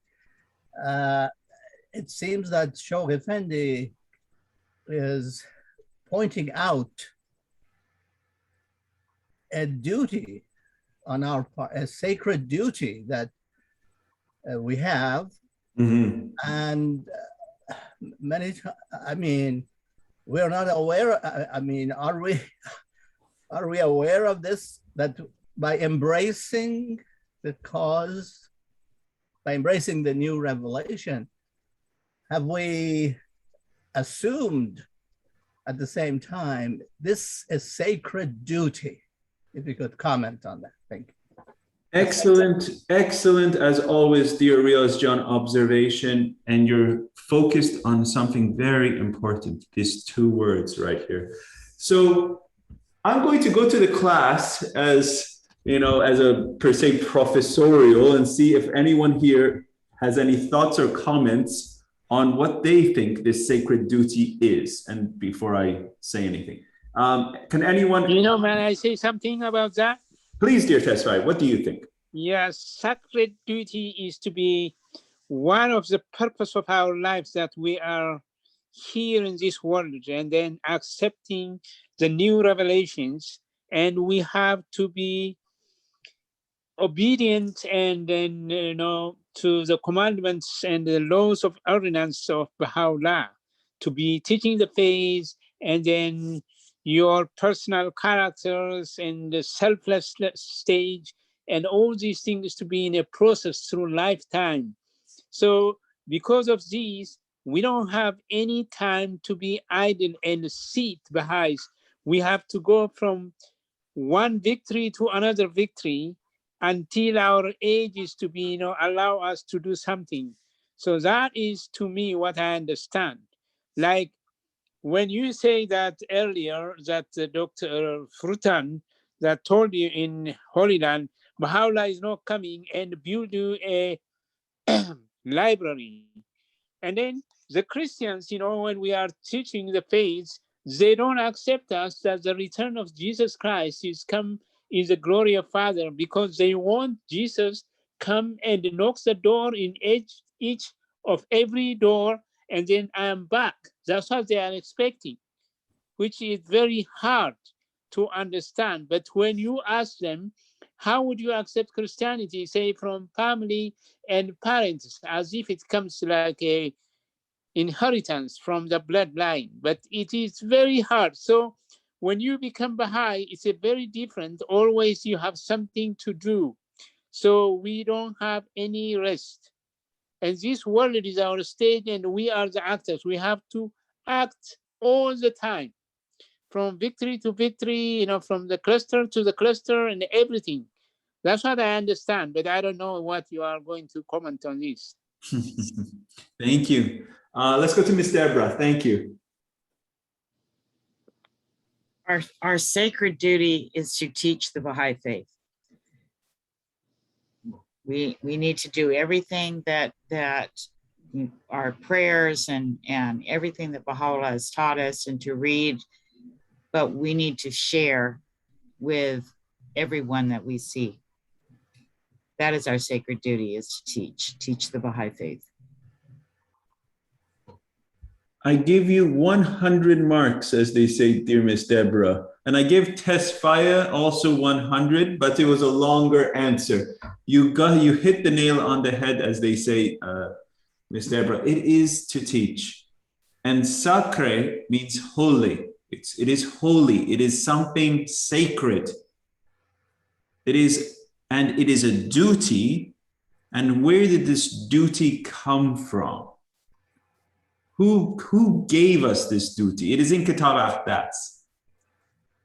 It seems that Shoghi Effendi is pointing out a duty on our part, a sacred duty that we have. Mm-hmm. And we're not aware. Are we aware of this? That by embracing the cause, by embracing the new revelation, have we assumed at the same time this is sacred duty? If you could comment on that, thank you. Excellent, excellent as always, dear Riaz John, observation, and you're focused on something very important, these two words right here. So I'm going to go to the class as, you know, as a per se professorial and see if anyone here has any thoughts or comments on what they think this sacred duty is. And before I say anything, can anyone? May I say something about that? Please, dear Tesfaye, what do you think? Yes, sacred duty is to be one of the purpose of our lives, that we are here in this world and then accepting the new revelations, and we have to be obedient and then to the commandments and the laws of ordinance of Baha'u'llah, to be teaching the faith, and then your personal characters and the selfless stage, and all these things to be in a process through lifetime. So because of these, we don't have any time to be idle and sit Baha'is. We have to go from one victory to another victory until our age is to be, allow us to do something. So that is, to me, what I understand. Like when you say that earlier, that Dr. Frutan that told you in Holy Land, Baha'u'llah is not coming and build you a library. And then the Christians, when we are teaching the faith, they don't accept us that the return of Jesus Christ is come in the glory of Father, because they want Jesus come and knocks the door in each of every door, and then I am back. That's what they are expecting, which is very hard to understand. But when you ask them, how would you accept Christianity, say from family and parents, as if it comes like a inheritance from the bloodline, but it is very hard. So when you become Baha'i, it's a very different. Always you have something to do. So we don't have any rest. And this world is our stage, and we are the actors. We have to act all the time, from victory to victory, from the cluster to the cluster and everything. That's what I understand, but I don't know what you are going to comment on this. Thank you. Let's go to Miss Deborah. Thank you. Our sacred duty is to teach the Baha'i faith. We need to do everything that our prayers and everything that Baha'u'llah has taught us, and to read, but we need to share with everyone that we see. That is our sacred duty, is to teach the Baha'i faith. I give you 100 marks, as they say, dear Miss Deborah. And I give Tesfaye also 100, but it was a longer answer. You hit the nail on the head, as they say, Miss Deborah. It is to teach. And sacre means holy. It is holy. It is something sacred. It is a duty. And where did this duty come from? Who gave us this duty? It is in Kitab Ahdas.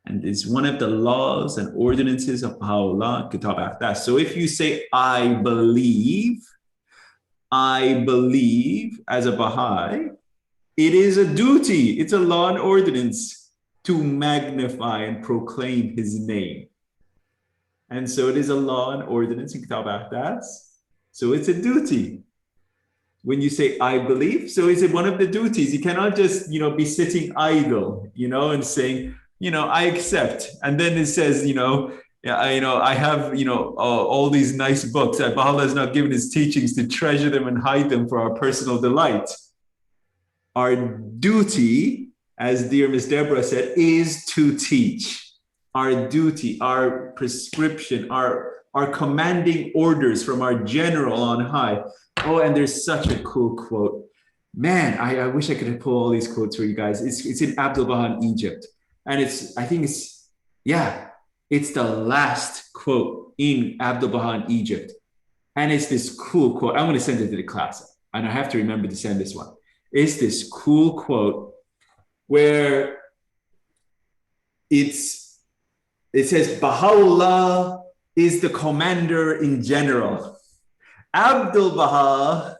And it's one of the laws and ordinances of Baha'u'llah, Kitab Ahdas. So if you say, I believe as a Baha'i, it is a duty. It's a law and ordinance to magnify and proclaim his name. And so it is a law and ordinance in Kitab Ahdas. So it's a duty. When you say, I believe, so is it one of the duties? You cannot just, be sitting idle, and saying, I accept. And then it says, I have, all these nice books that Baha'u'llah has not given his teachings to treasure them and hide them for our personal delight. Our duty, as dear Miss Deborah said, is to teach. Our duty, our prescription, our commanding orders from our general on high. Oh, and there's such a cool quote. Man, I wish I could pull all these quotes for you guys. It's in Abdul Baha in Egypt. And it's the last quote in Abdul Baha in Egypt. And it's this cool quote. I'm going to send it to the class. And I have to remember to send this one. It's this cool quote where it says, Baha'u'llah is the commander in general. Abdul Baha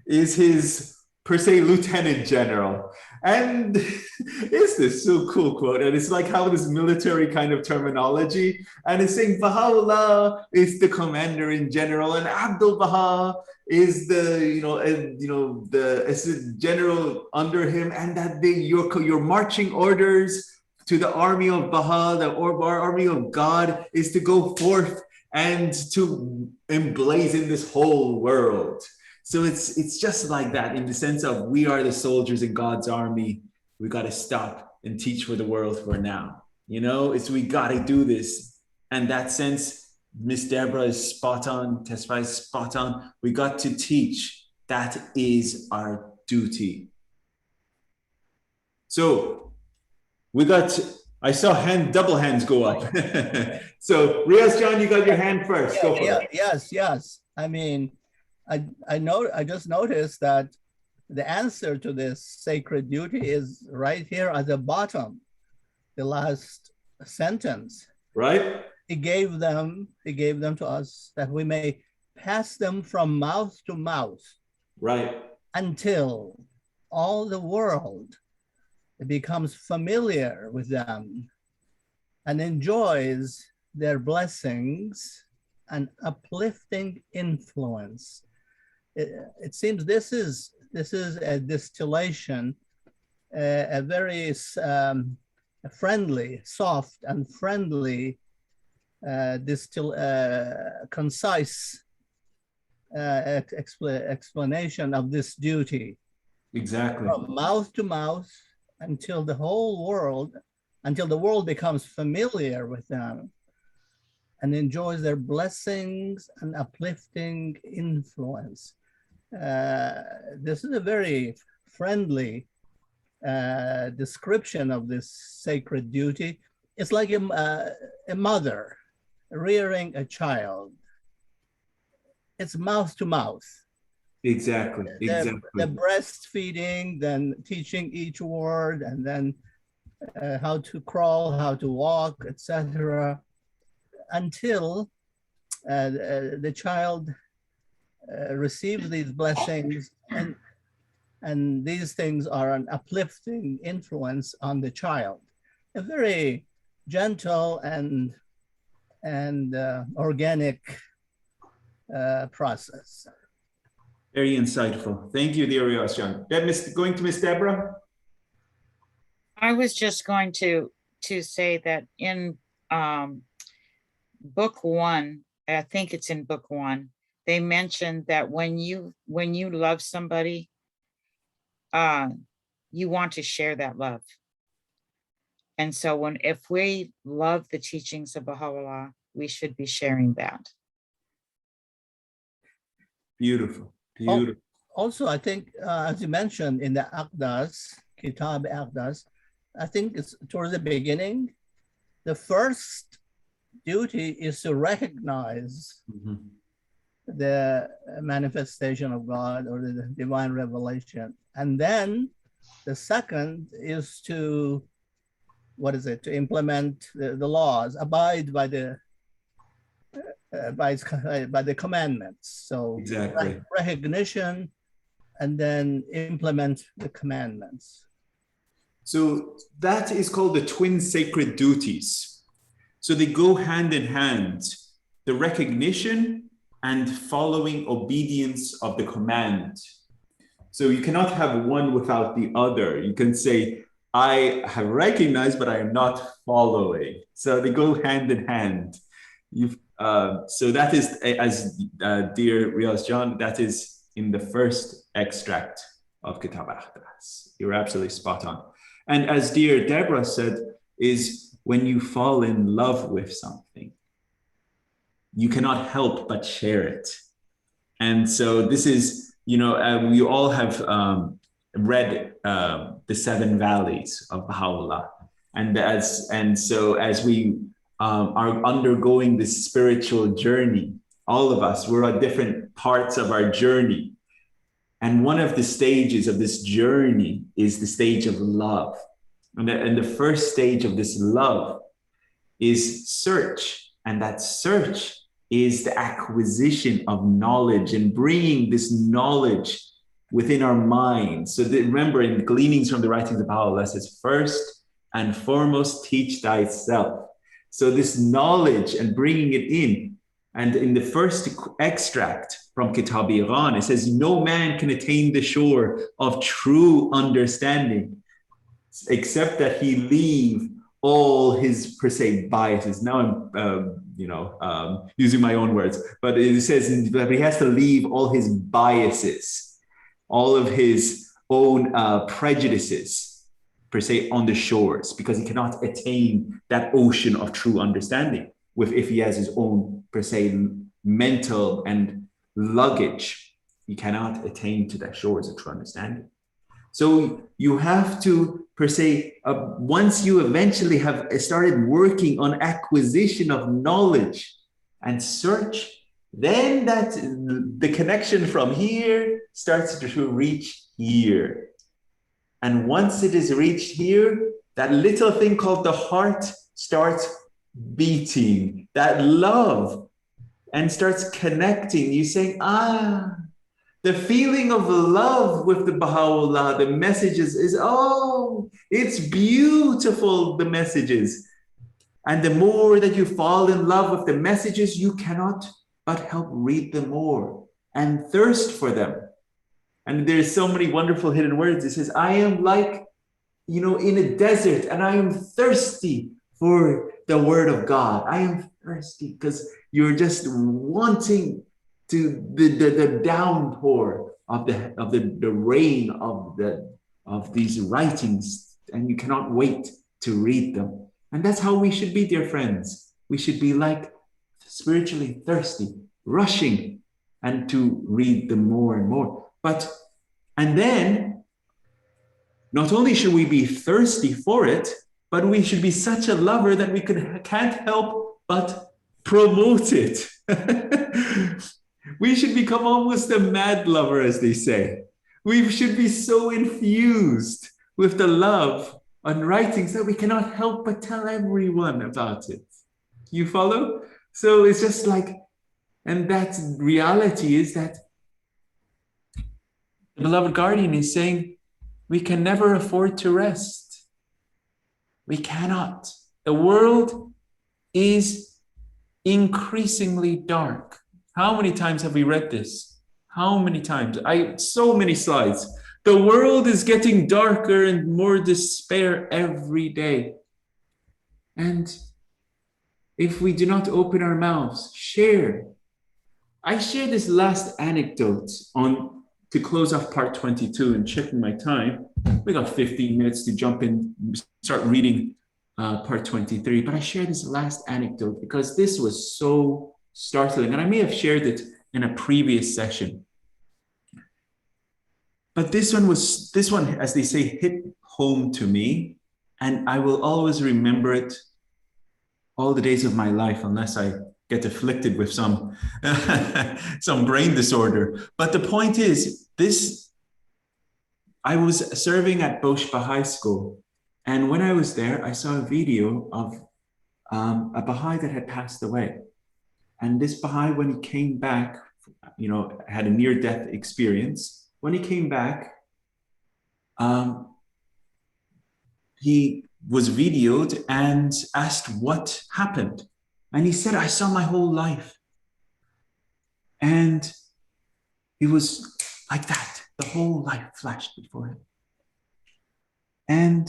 is his, per se, lieutenant general. And it's this so cool quote. And it's like how this military kind of terminology. And it's saying Baha'u'llah is the commander in general, and Abdul Baha is is the general under him, and that your marching orders to the army of Baha, the army of God, is to go forth and to emblazon this whole world. So it's just like that, in the sense of we are the soldiers in God's army. We got to stop and teach for the world for now. We got to do this. And that sense, Miss Deborah is spot on, Tesfa is spot on. We got to teach. That is our duty. So I saw double hands go up. So Riaz John, you got your hand first. Go for it. Yes. I mean, I just noticed that the answer to this sacred duty is right here at the bottom, the last sentence. Right? He gave them to us that we may pass them from mouth to mouth. Right. Until all the world becomes familiar with them and enjoys their blessings and uplifting influence. It seems this is a distillation, a very friendly, soft and friendly, concise explanation of this duty. Exactly. From mouth to mouth until the world becomes familiar with them and enjoys their blessings and uplifting influence. This is a very friendly description of this sacred duty. It's like a mother rearing a child. It's mouth to mouth. Exactly. The breastfeeding, then teaching each word, and then how to crawl, how to walk, etc., until the child receives these blessings, and these things are an uplifting influence on the child. A very gentle and organic process. Very insightful. Thank you, dear Riaz-Jan. Going to Miss Deborah? I was just going to say that in book 1, I think it's in book 1, they mentioned that when you love somebody, you want to share that love. And so if we love the teachings of Baha'u'llah, we should be sharing that. Beautiful. Also, I think, as you mentioned in the Aqdas, Kitab Aqdas, I think it's towards the beginning, the first duty is to recognize the manifestation of God or the divine revelation. And then the second is to, to implement the laws, abide by the commandments. So exactly. Recognition and then implement the commandments. So that is called the twin sacred duties. So they go hand in hand, the recognition and following obedience of the command. So you cannot have one without the other. You can say, I have recognized, but I am not following. So they go hand in hand. So that is, as dear Riaz-Jan, that is in the first extract of Kitab Aqdas. You're absolutely spot on. And as dear Deborah said, is when you fall in love with something, you cannot help but share it. And so this is, we all have read the 7 Valleys of Baha'u'llah. And so as we are undergoing this spiritual journey, all of us, we're at different parts of our journey. And one of the stages of this journey is the stage of love. And the first stage of this love is search. And that search is the acquisition of knowledge and bringing this knowledge within our minds. So that, remember, in Gleanings from the Writings of Baha'u'llah, it says, first and foremost, teach thyself. So this knowledge and bringing it in. And in the first extract from Kitab-i-Iran, it says, no man can attain the shore of true understanding except that he leave all his, per se, biases. Now I'm, using my own words, but it says that he has to leave all his biases, all of his own prejudices, per se, on the shores, because he cannot attain that ocean of true understanding if he has his own, per se, mental and luggage. He cannot attain to that shores of true understanding. So you have to, per se, once you eventually have started working on acquisition of knowledge and search, then that the connection from here starts to reach here. And once it is reached here, that little thing called the heart starts beating, that love, and starts connecting. You say, the feeling of love with the Baha'u'llah, the messages is, it's beautiful, the messages. And the more that you fall in love with the messages, you cannot but help read them more and thirst for them. And there's so many wonderful hidden words. It says, I am like, in a desert, and I am thirsty for the word of God. I am thirsty because you're just wanting to the downpour of the rain of these writings, and you cannot wait to read them. And that's how we should be, dear friends. We should be like spiritually thirsty, rushing, and to read them more and more. And then, not only should we be thirsty for it, but we should be such a lover that we can't help but promote it. We should become almost a mad lover, as they say. We should be so infused with the love on writings that we cannot help but tell everyone about it. You follow? So it's just like, and that reality is that the beloved guardian is saying, we can never afford to rest. We cannot. The world is increasingly dark. How many times have we read this? How many times? So many slides. The world is getting darker and more despair every day. And if we do not open our mouths, share. I share this last anecdote to close off part 22 and checking my time. We got 15 minutes to jump in, start reading part 23. But I share this last anecdote because this was so startling, and I may have shared it in a previous session. But this one, as they say, hit home to me, and I will always remember it all the days of my life, unless I get afflicted with some brain disorder. But the point is, I was serving at Bosch Baha'i School, and when I was there, I saw a video of a Baha'i that had passed away. And this Baha'i, when he came back, had a near-death experience. When he came back, he was videoed and asked what happened. And he said, I saw my whole life. And it was like that. The whole life flashed before him. And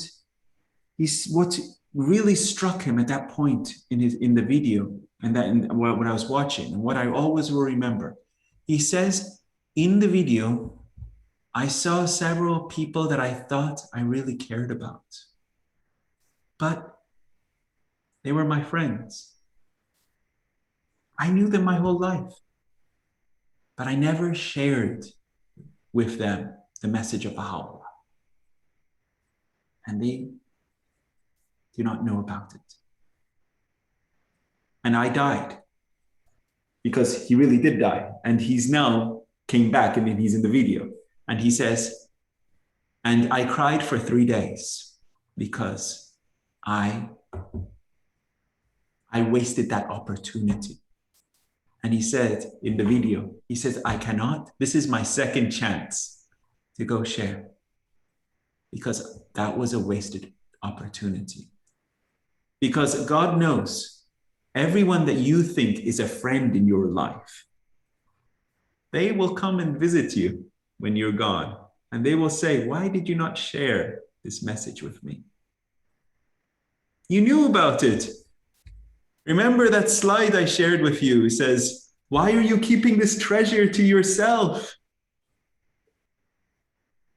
what really struck him at that point in the video, and that when I was watching, and what I always will remember, he says, in the video, I saw several people that I thought I really cared about. But they were my friends. I knew them my whole life. But I never shared with them the message of Baha'u'llah. And they do not know about it. And I died, because he really did die. And he's now came back, and he's in the video. And he says, and I cried for 3 days because I I wasted that opportunity. And he said in the video, he says, I cannot. This is my second chance to go share, because that was a wasted opportunity. Because God knows everyone that you think is a friend in your life, they will come and visit you when you're gone. And they will say, why did you not share this message with me? You knew about it. Remember that slide I shared with you? It says, why are you keeping this treasure to yourself?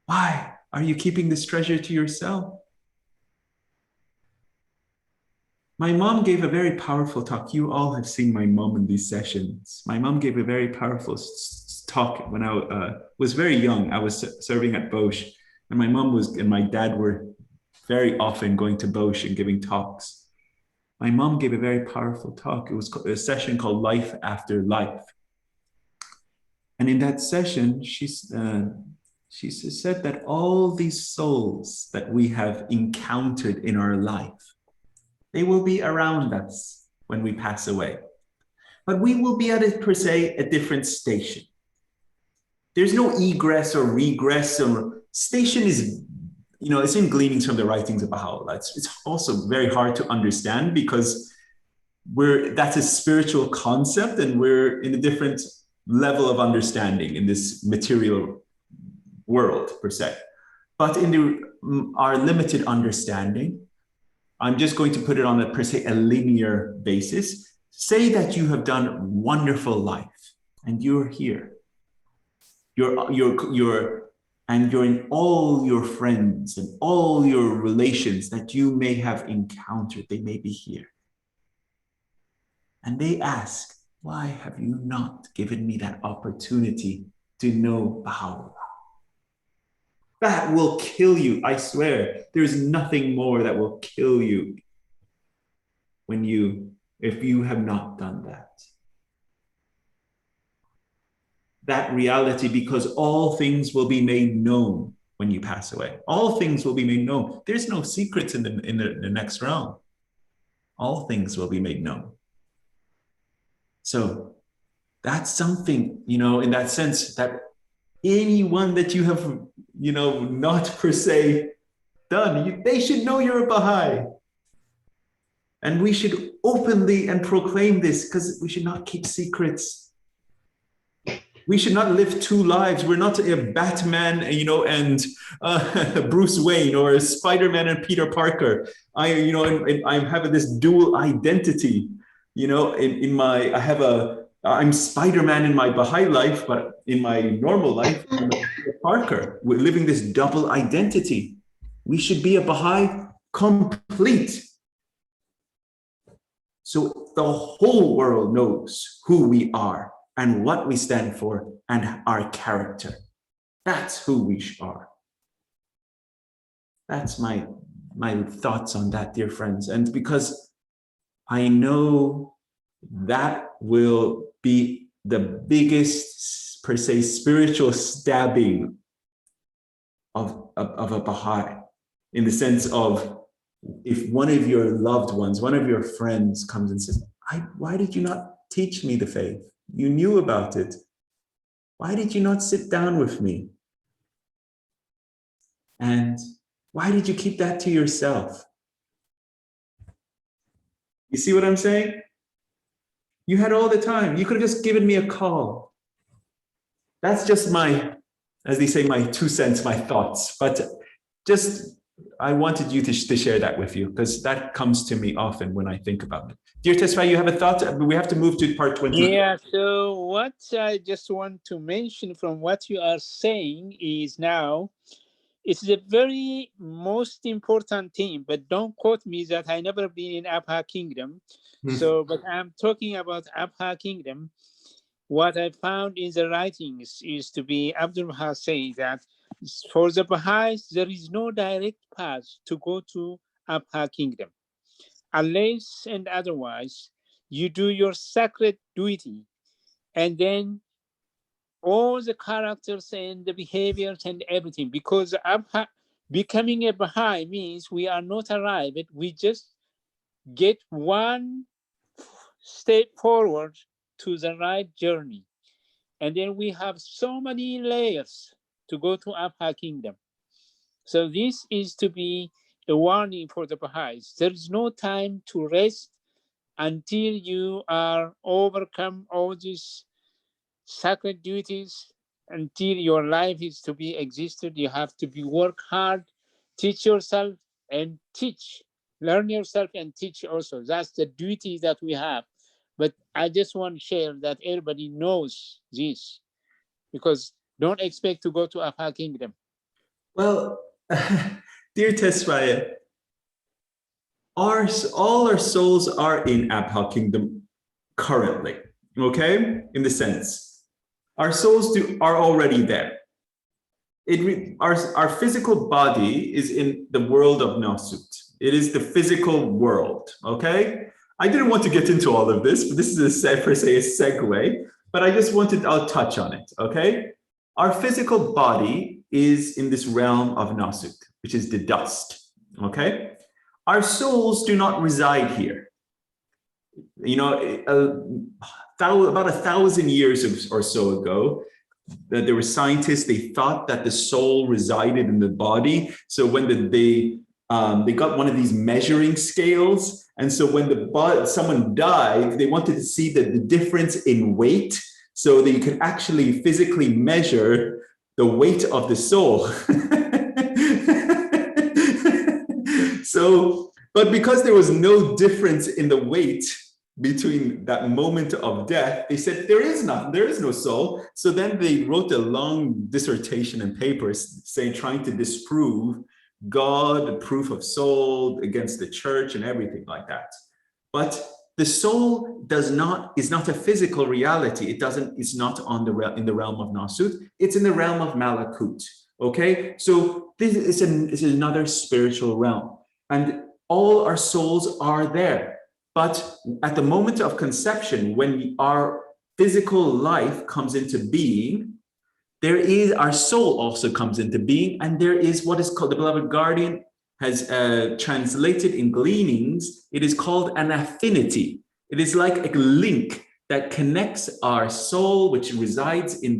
Why are you keeping this treasure to yourself? My mom gave a very powerful talk. You all have seen my mom in these sessions. My mom gave a very powerful talk when I was very young. I was serving at Bosch, and my mom and my dad were very often going to Bosch and giving talks. My mom gave a very powerful talk. It was a session called Life After Life. And in that session, she said that all these souls that we have encountered in our life, they will be around us when we pass away. But we will be at, per se, a different station. There's no egress or regress. Or station is, it's in Gleanings from the Writings of Baha'u'llah. It's also very hard to understand because that's a spiritual concept and we're in a different level of understanding in this material world, per se. But in our limited understanding, I'm just going to put it on a, per se, a linear basis. Say that you have done wonderful life and you're here. And you're in all your friends and all your relations that you may have encountered, they may be here. And they ask, why have you not given me that opportunity to know Baha'u'llah? That will kill you, I swear. There's nothing more that will kill you if you have not done that. That reality, because all things will be made known when you pass away. All things will be made known. There's no secrets in the next realm. All things will be made known. So that's something, in that sense, that anyone that you have, not per se done, they should know you're a Baha'i. And we should openly and proclaim this, because we should not keep secrets. We should not live two lives. We're not a Batman, and Bruce Wayne, or a Spider-Man and Peter Parker. I have this dual identity. I'm Spider-Man in my Baha'i life, but in my normal life, I'm Peter Parker. We're living this double identity. We should be a Baha'i complete. So the whole world knows who we are and what we stand for and our character. That's who we are. That's my thoughts on that, dear friends. And because I know that will be the biggest, per se, spiritual stabbing of a Baha'i, in the sense of, if one of your loved ones, one of your friends comes and says, why did you not teach me the faith? You knew about it. Why did you not sit down with me? And why did you keep that to yourself? You see what I'm saying? You had all the time. You could have just given me a call. That's just my, as they say, my 2 cents, my thoughts. But just, I wanted you to share that with you, because that comes to me often when I think about it. Dear Tesfa, you have a thought? We have to move to part 20. Yeah, so what I just want to mention from what you are saying is now, it's the very most important thing, but don't quote me that I never been in Abha Kingdom. So, but I'm talking about Abha Kingdom. What I found in the writings is to be Abdul Baha saying that for the Baha'is, there is no direct path to go to Abha Kingdom. Unless and otherwise, you do your sacred duty, and then all the characters and the behaviors and everything, because becoming a Baha'i means we are not arrived, we just get one step forward to the right journey. And then we have so many layers to go to Abha Kingdom. So this is to be a warning for the Baha'is. There is no time to rest until you are overcome all these sacred duties, until your life is to be existed. You have to be work hard, teach yourself and teach, learn yourself and teach also. That's the duty that we have. But I just want to share that everybody knows this, because don't expect to go to Abha Kingdom. Well, dear Tesraya, all our souls are in Abha Kingdom currently, okay? In the sense, our souls are already there. Our physical body is in the world of Nasut. It is the physical world, okay? I didn't want to get into all of this, but this is per se a segue, but I'll touch on it, okay? Our physical body is in this realm of Nasut, which is the dust, okay? Our souls do not reside here. You know, about 1,000 years or so ago, that there were scientists, they thought that the soul resided in the body. So when they got one of these measuring scales, and so when someone died, they wanted to see the difference in weight, so that you could actually physically measure the weight of the soul. So, but because there was no difference in the weight between that moment of death, they said there is no soul. So then they wrote a long dissertation and papers trying to disprove God, the proof of soul against the church and everything like that. But the soul is not a physical reality. It's not in the realm of Nasut. It's in the realm of Malakut. Okay, so this is another spiritual realm, and all our souls are there. But at the moment of conception, when our physical life comes into being, our soul also comes into being, and there is what is called, the beloved guardian has translated in Gleanings, it is called an affinity. It is like a link that connects our soul, which resides in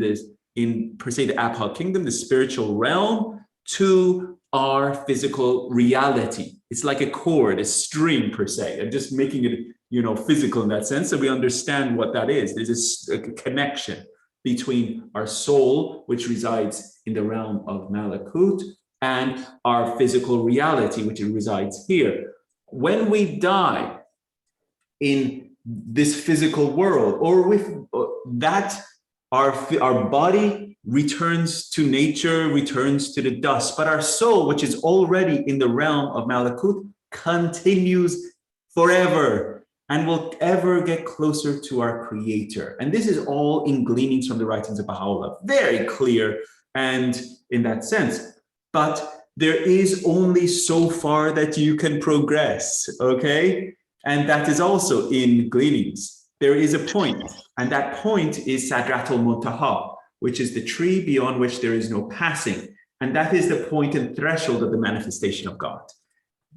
per se the Abha Kingdom, the spiritual realm, to our physical reality. It's like a cord, a string per se, and just making it, physical in that sense, so we understand what that is. There's a connection between our soul, which resides in the realm of Malakut, and our physical reality, which resides here. When we die in this physical world, or with that, our body returns to nature, returns to the dust, but our soul, which is already in the realm of Malakut, continues forever and will ever get closer to our Creator. And this is all in Gleanings from the writings of Baha'u'llah, very clear and in that sense. But there is only so far that you can progress, okay? And that is also in Gleanings. There is a point, and that point is Sadratul Muntaha, which is the tree beyond which there is no passing. And that is the point and threshold of the manifestation of God.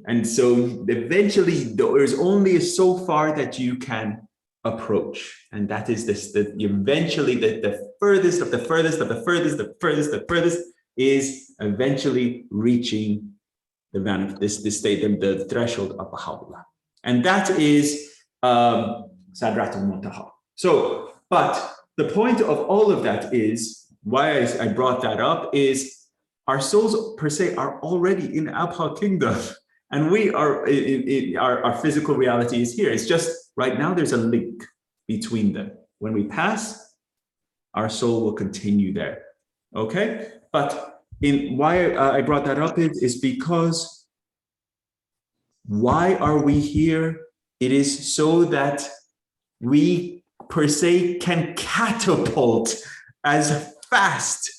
And so eventually there is only so far that you can approach. And that is eventually the furthest of the furthest of the furthest, the furthest, the furthest is eventually reaching this state, the threshold of Baha'u'llah. And that is Sadratul Muntaha. So, but the point of all of that is, why I brought that up, is our souls per se are already in Abha Kingdom. And we are, our physical reality is here. It's just right now there's a link between them. When we pass, our soul will continue there. Okay? But why I brought that up is because why are we here? It is so that we per se can catapult as fast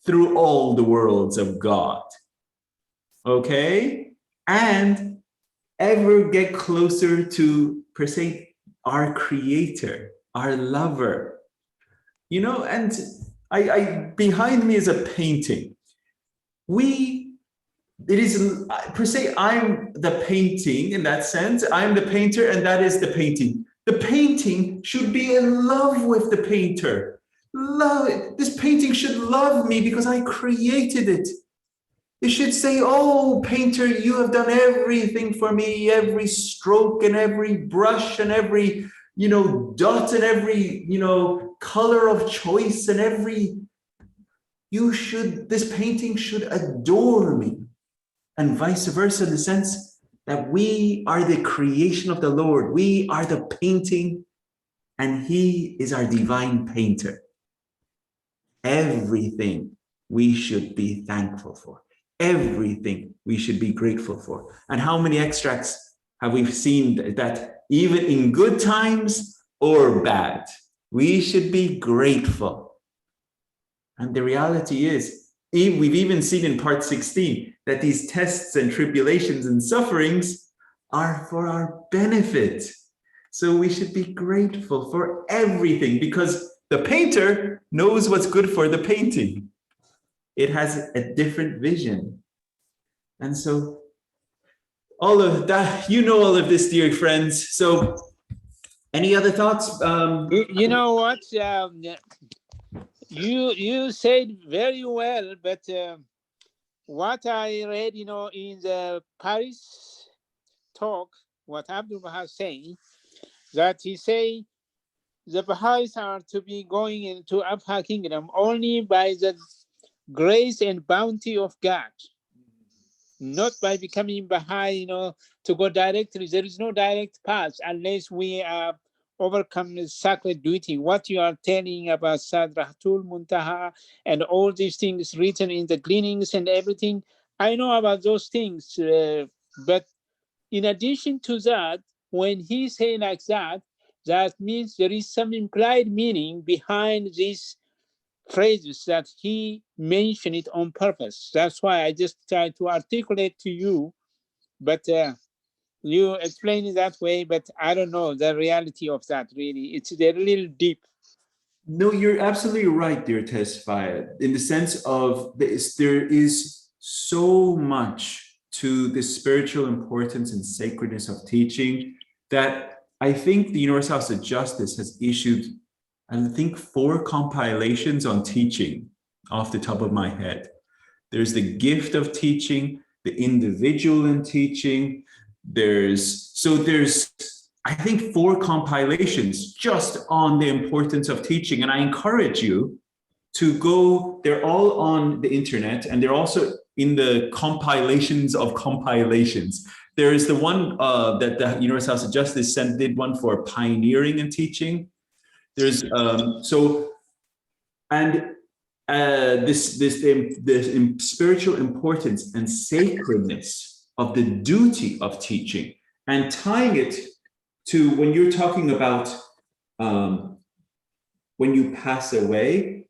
through all the worlds of God. Okay? And ever get closer to, per se, our Creator, our lover. And I behind me is a painting. It is, per se, I'm the painting in that sense. I'm the painter, and that is the painting. The painting should be in love with the painter. Love it. This painting should love me because I created it. It should say, oh, painter, you have done everything for me, every stroke and every brush and every, dot and every, color of choice and this painting should adore me. And vice versa, in the sense that we are the creation of the Lord. We are the painting and he is our divine painter. Everything we should be thankful for. Everything we should be grateful for. And how many extracts have we seen that even in good times or bad, we should be grateful. And the reality is, we've even seen in part 16 that these tests and tribulations and sufferings are for our benefit. So we should be grateful for everything because the painter knows what's good for the painting. It has a different vision. And so all of that, all of this, dear friends. So any other thoughts? You know what? You said very well, but what I read, in the Paris talk, what Abdul Baha saying, that he say the Baha'is are to be going into Upper Kingdom only by the grace and bounty of God, not by becoming Baha'i, to go directly. There is no direct path unless we overcome the sacred duty. What you are telling about Sadratul Muntaha and all these things written in the gleanings and everything, I know about those things. But in addition to that, when he say like that, that means there is some implied meaning behind these phrases that he mentioned it on purpose. That's why I just try to articulate to you, but you explain it that way, but I don't know the reality of that really. It's a little deep. No, you're absolutely right, dear Tesfaya, in the sense of there is so much to the spiritual importance and sacredness of teaching that I think the Universal House of Justice has issued, I think, 4 compilations on teaching off the top of my head. There's the gift of teaching, the individual in teaching. There's, I think, 4 compilations just on the importance of teaching. And I encourage you to go, they're all on the internet and they're also in the compilations of compilations. There is the one that the Universal House of Justice did one for pioneering in teaching. There's the spiritual importance and sacredness of the duty of teaching, and tying it to when you're talking about when you pass away.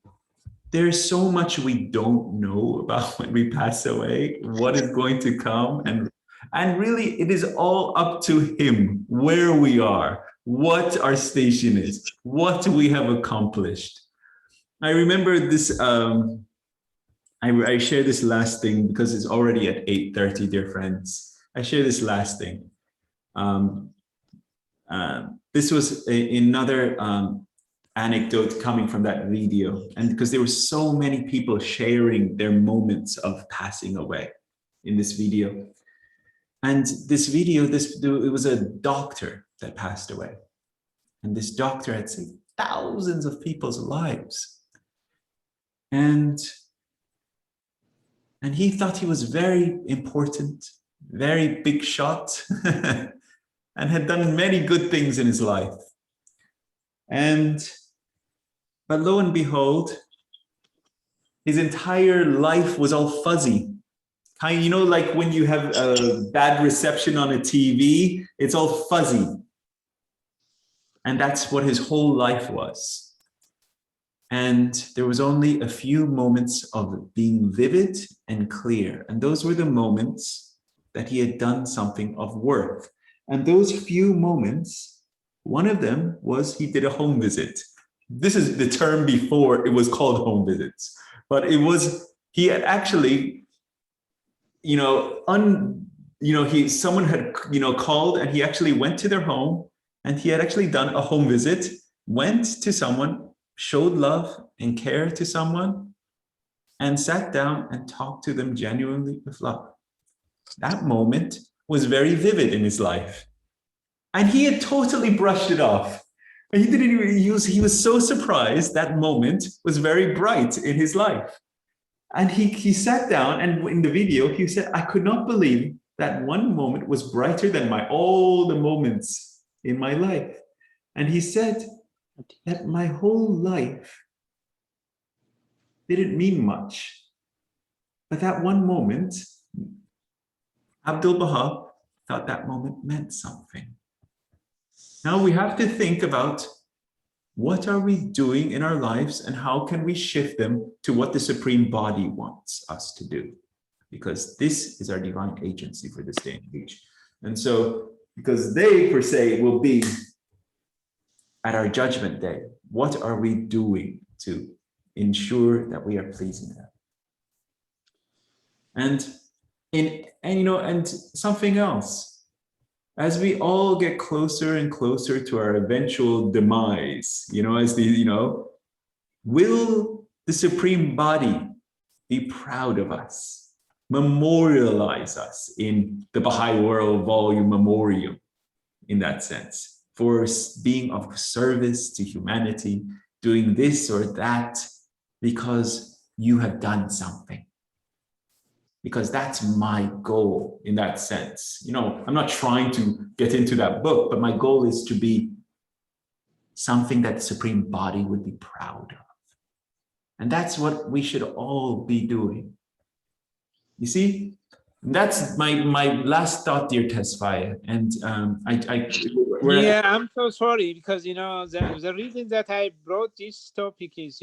There's so much we don't know about when we pass away, what is going to come, and really it is all up to him where we are, what our station is, what we have accomplished. I remember this, I share this last thing because it's already at 8:30, dear friends. I share this last thing. This was another anecdote coming from that video, and because there were so many people sharing their moments of passing away in this video. And this video, it was a doctor that passed away. And this doctor had saved thousands of people's lives. And he thought he was very important, very big shot, and had done many good things in his life. But lo and behold, his entire life was all fuzzy. Kind of, like when you have a bad reception on a TV, it's all fuzzy. And that's what his whole life was. And there was only a few moments of being vivid and clear. And those were the moments that he had done something of worth. And those few moments, one of them was he did a home visit. This is the term before it was called home visits. But he had actually, someone had, called, and he actually went to their home And he had actually done a home visit, went to someone, showed love and care to someone, and sat down and talked to them genuinely with love. That moment was very vivid in his life. And he had totally brushed it off. And he didn't even use, he was so surprised that moment was very bright in his life. And he sat down, and in the video, he said, I could not believe that one moment was brighter than all the moments in my life. And he said that my whole life didn't mean much. But that one moment, Abdu'l-Baha thought that moment meant something. Now we have to think about, what are we doing in our lives and how can we shift them to what the Supreme Body wants us to do? Because this is our divine agency for this day and age. And so, because they, per se, will be at our judgment day, what are we doing to ensure that we are pleasing them? And something else. As we all get closer and closer to our eventual demise, will the Supreme Body be proud of us, memorialize us in the Baha'i World Volume Memorial, in that sense, for being of service to humanity, doing this or that, because you have done something? Because that's my goal in that sense. I'm not trying to get into that book, but my goal is to be something that the Supreme Body would be proud of. And that's what we should all be doing. You see, that's my last thought, dear Tesfaye. And I'm so sorry, because, the reason that I brought this topic is,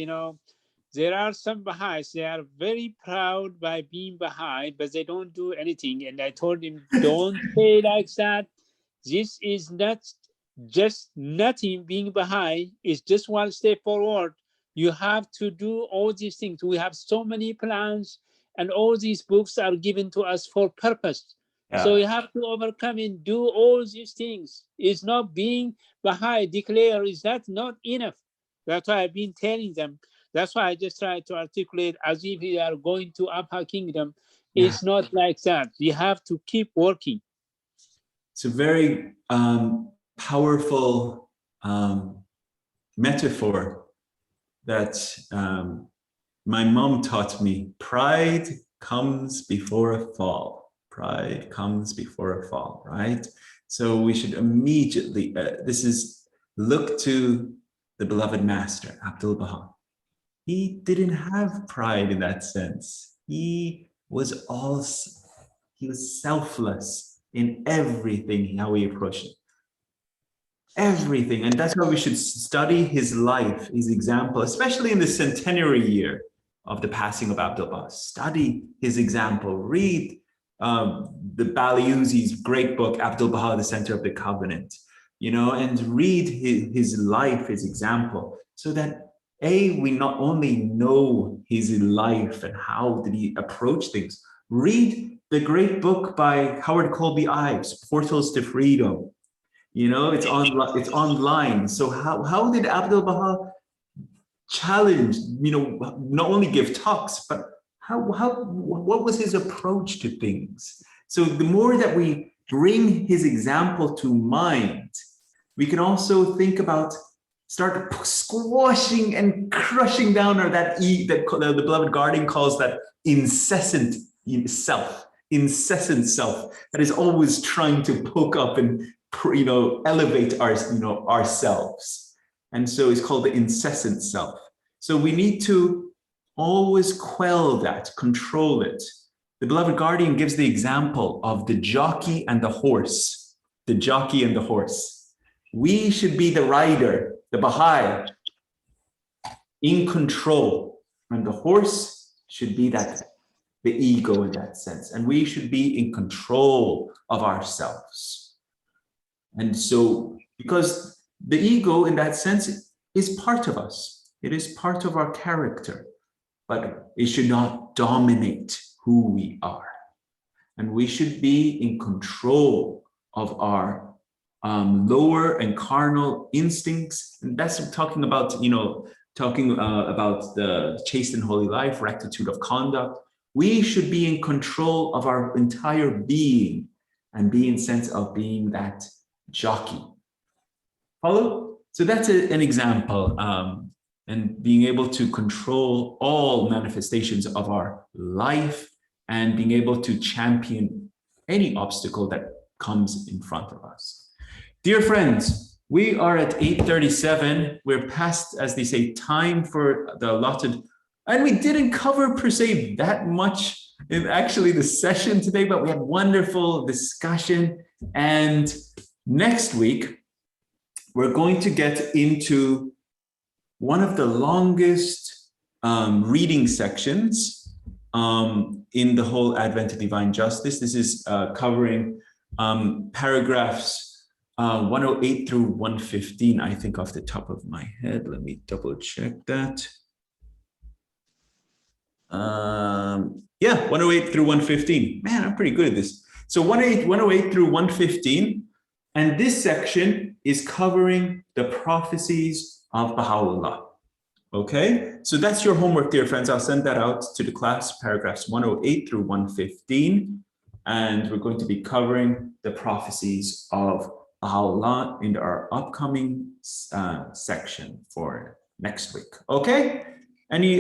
there are some Baha'is, they are very proud by being Baha'i, but they don't do anything. And I told him, don't say like that. This is not just nothing. Being Baha'i is just one step forward. You have to do all these things. We have so many plans, and all these books are given to us for purpose. Yeah. So you have to overcome and do all these things. It's not being Baha'i, declare is that not enough. That's why I've been telling them. That's why I just try to articulate as if we are going to Upper Kingdom. It's not like that. We have to keep working. It's a very powerful metaphor that my mom taught me. Pride comes before a fall. Pride comes before a fall, right? So we should immediately, look to the beloved master, Abdu'l-Baha. He didn't have pride in that sense. He was selfless in everything, how he approached it. Everything. And that's why we should study his life, his example, especially in the centenary year of the passing of Abdu'l-Baha. Study his example. Read the Baliuzi's great book, Abdu'l-Baha, The Center of the Covenant, and read his life, his example, so that we not only know his life and how did he approach things. Read the great book by Howard Colby Ives, Portals to Freedom. It's online. So how did Abdu'l-Baha challenge, not only give talks, but what was his approach to things? So the more that we bring his example to mind, we can also think about, start squashing and crushing down, or that the beloved guardian calls that incessant self that is always trying to poke up and elevate ourselves. And so it's called the incessant self. So we need to always quell that, control it. The beloved guardian gives the example of the jockey and the horse. The jockey and the horse. We should be the rider, the Baha'i, in control, and the horse should be the ego in that sense, and we should be in control of ourselves. And so, because the ego in that sense is part of us, it is part of our character, but it should not dominate who we are. And we should be in control of our lower and carnal instincts. And that's talking about, about the chaste and holy life, rectitude of conduct. We should be in control of our entire being and be in sense of being that jockey. Follow? So that's an example, and being able to control all manifestations of our life and being able to champion any obstacle that comes in front of us. Dear friends, we are at 8:37. We're past, as they say, time for the allotted, and we didn't cover per se that much in actually the session today, but we had wonderful discussion. And next week, we're going to get into one of the longest reading sections in the whole Advent of Divine Justice. This is covering paragraphs 108 through 115, I think off the top of my head. Let me double check that. Yeah, 108 through 115. Man, I'm pretty good at this. So 108 through 115. And this section is covering the prophecies of Baha'u'llah. Okay, so that's your homework, dear friends. I'll send that out to the class, paragraphs 108 through 115. And we're going to be covering the prophecies of Baha'u'llah in our upcoming section for next week. Okay, any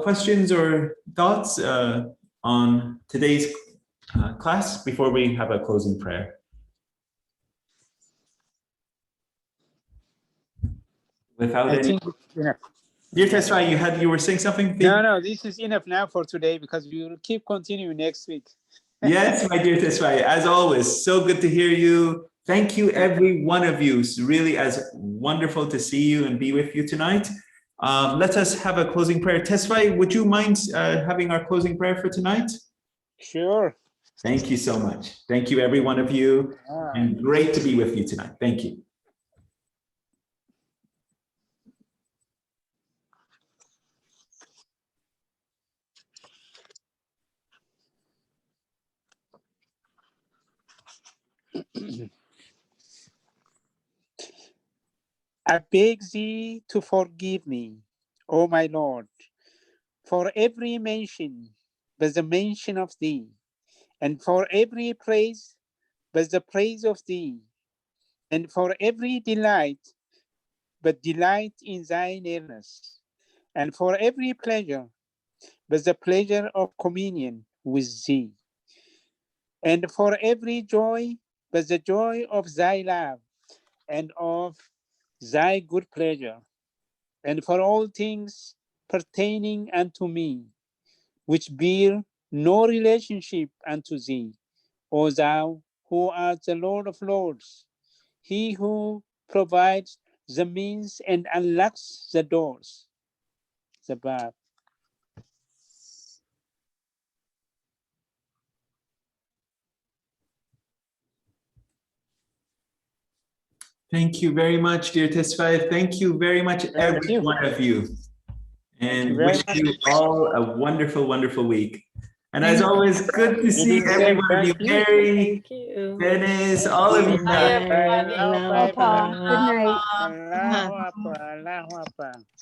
questions or thoughts on today's class before we have a closing prayer? Without I any, think it's enough. dear Tesra, you were saying something? No, this is enough now for today because we will keep continuing next week. Yes, my dear Tesra, as always, so good to hear you. Thank you, every one of you. It's really as wonderful to see you and be with you tonight. Let us have a closing prayer. Tesra, would you mind having our closing prayer for tonight? Sure. Thank you so much. Thank you, every one of you. And great to be with you tonight. Thank you. I beg thee to forgive me, O my Lord, for every mention but the mention of thee, and for every praise but the praise of thee, and for every delight but delight in thy nearness, and for every pleasure but the pleasure of communion with thee, and for every joy but the joy of thy love and of thy good pleasure, and for all things pertaining unto me, which bear no relationship unto thee, O thou who art the Lord of lords, he who provides the means and unlocks the doors. The Bab. Thank you very much, dear Tesfaye. Thank you very much, every one of you. And wish you all a wonderful, wonderful week. And as always, good to see every one of you. Mary, Dennis, all of you. Good night. Allahu Akbar.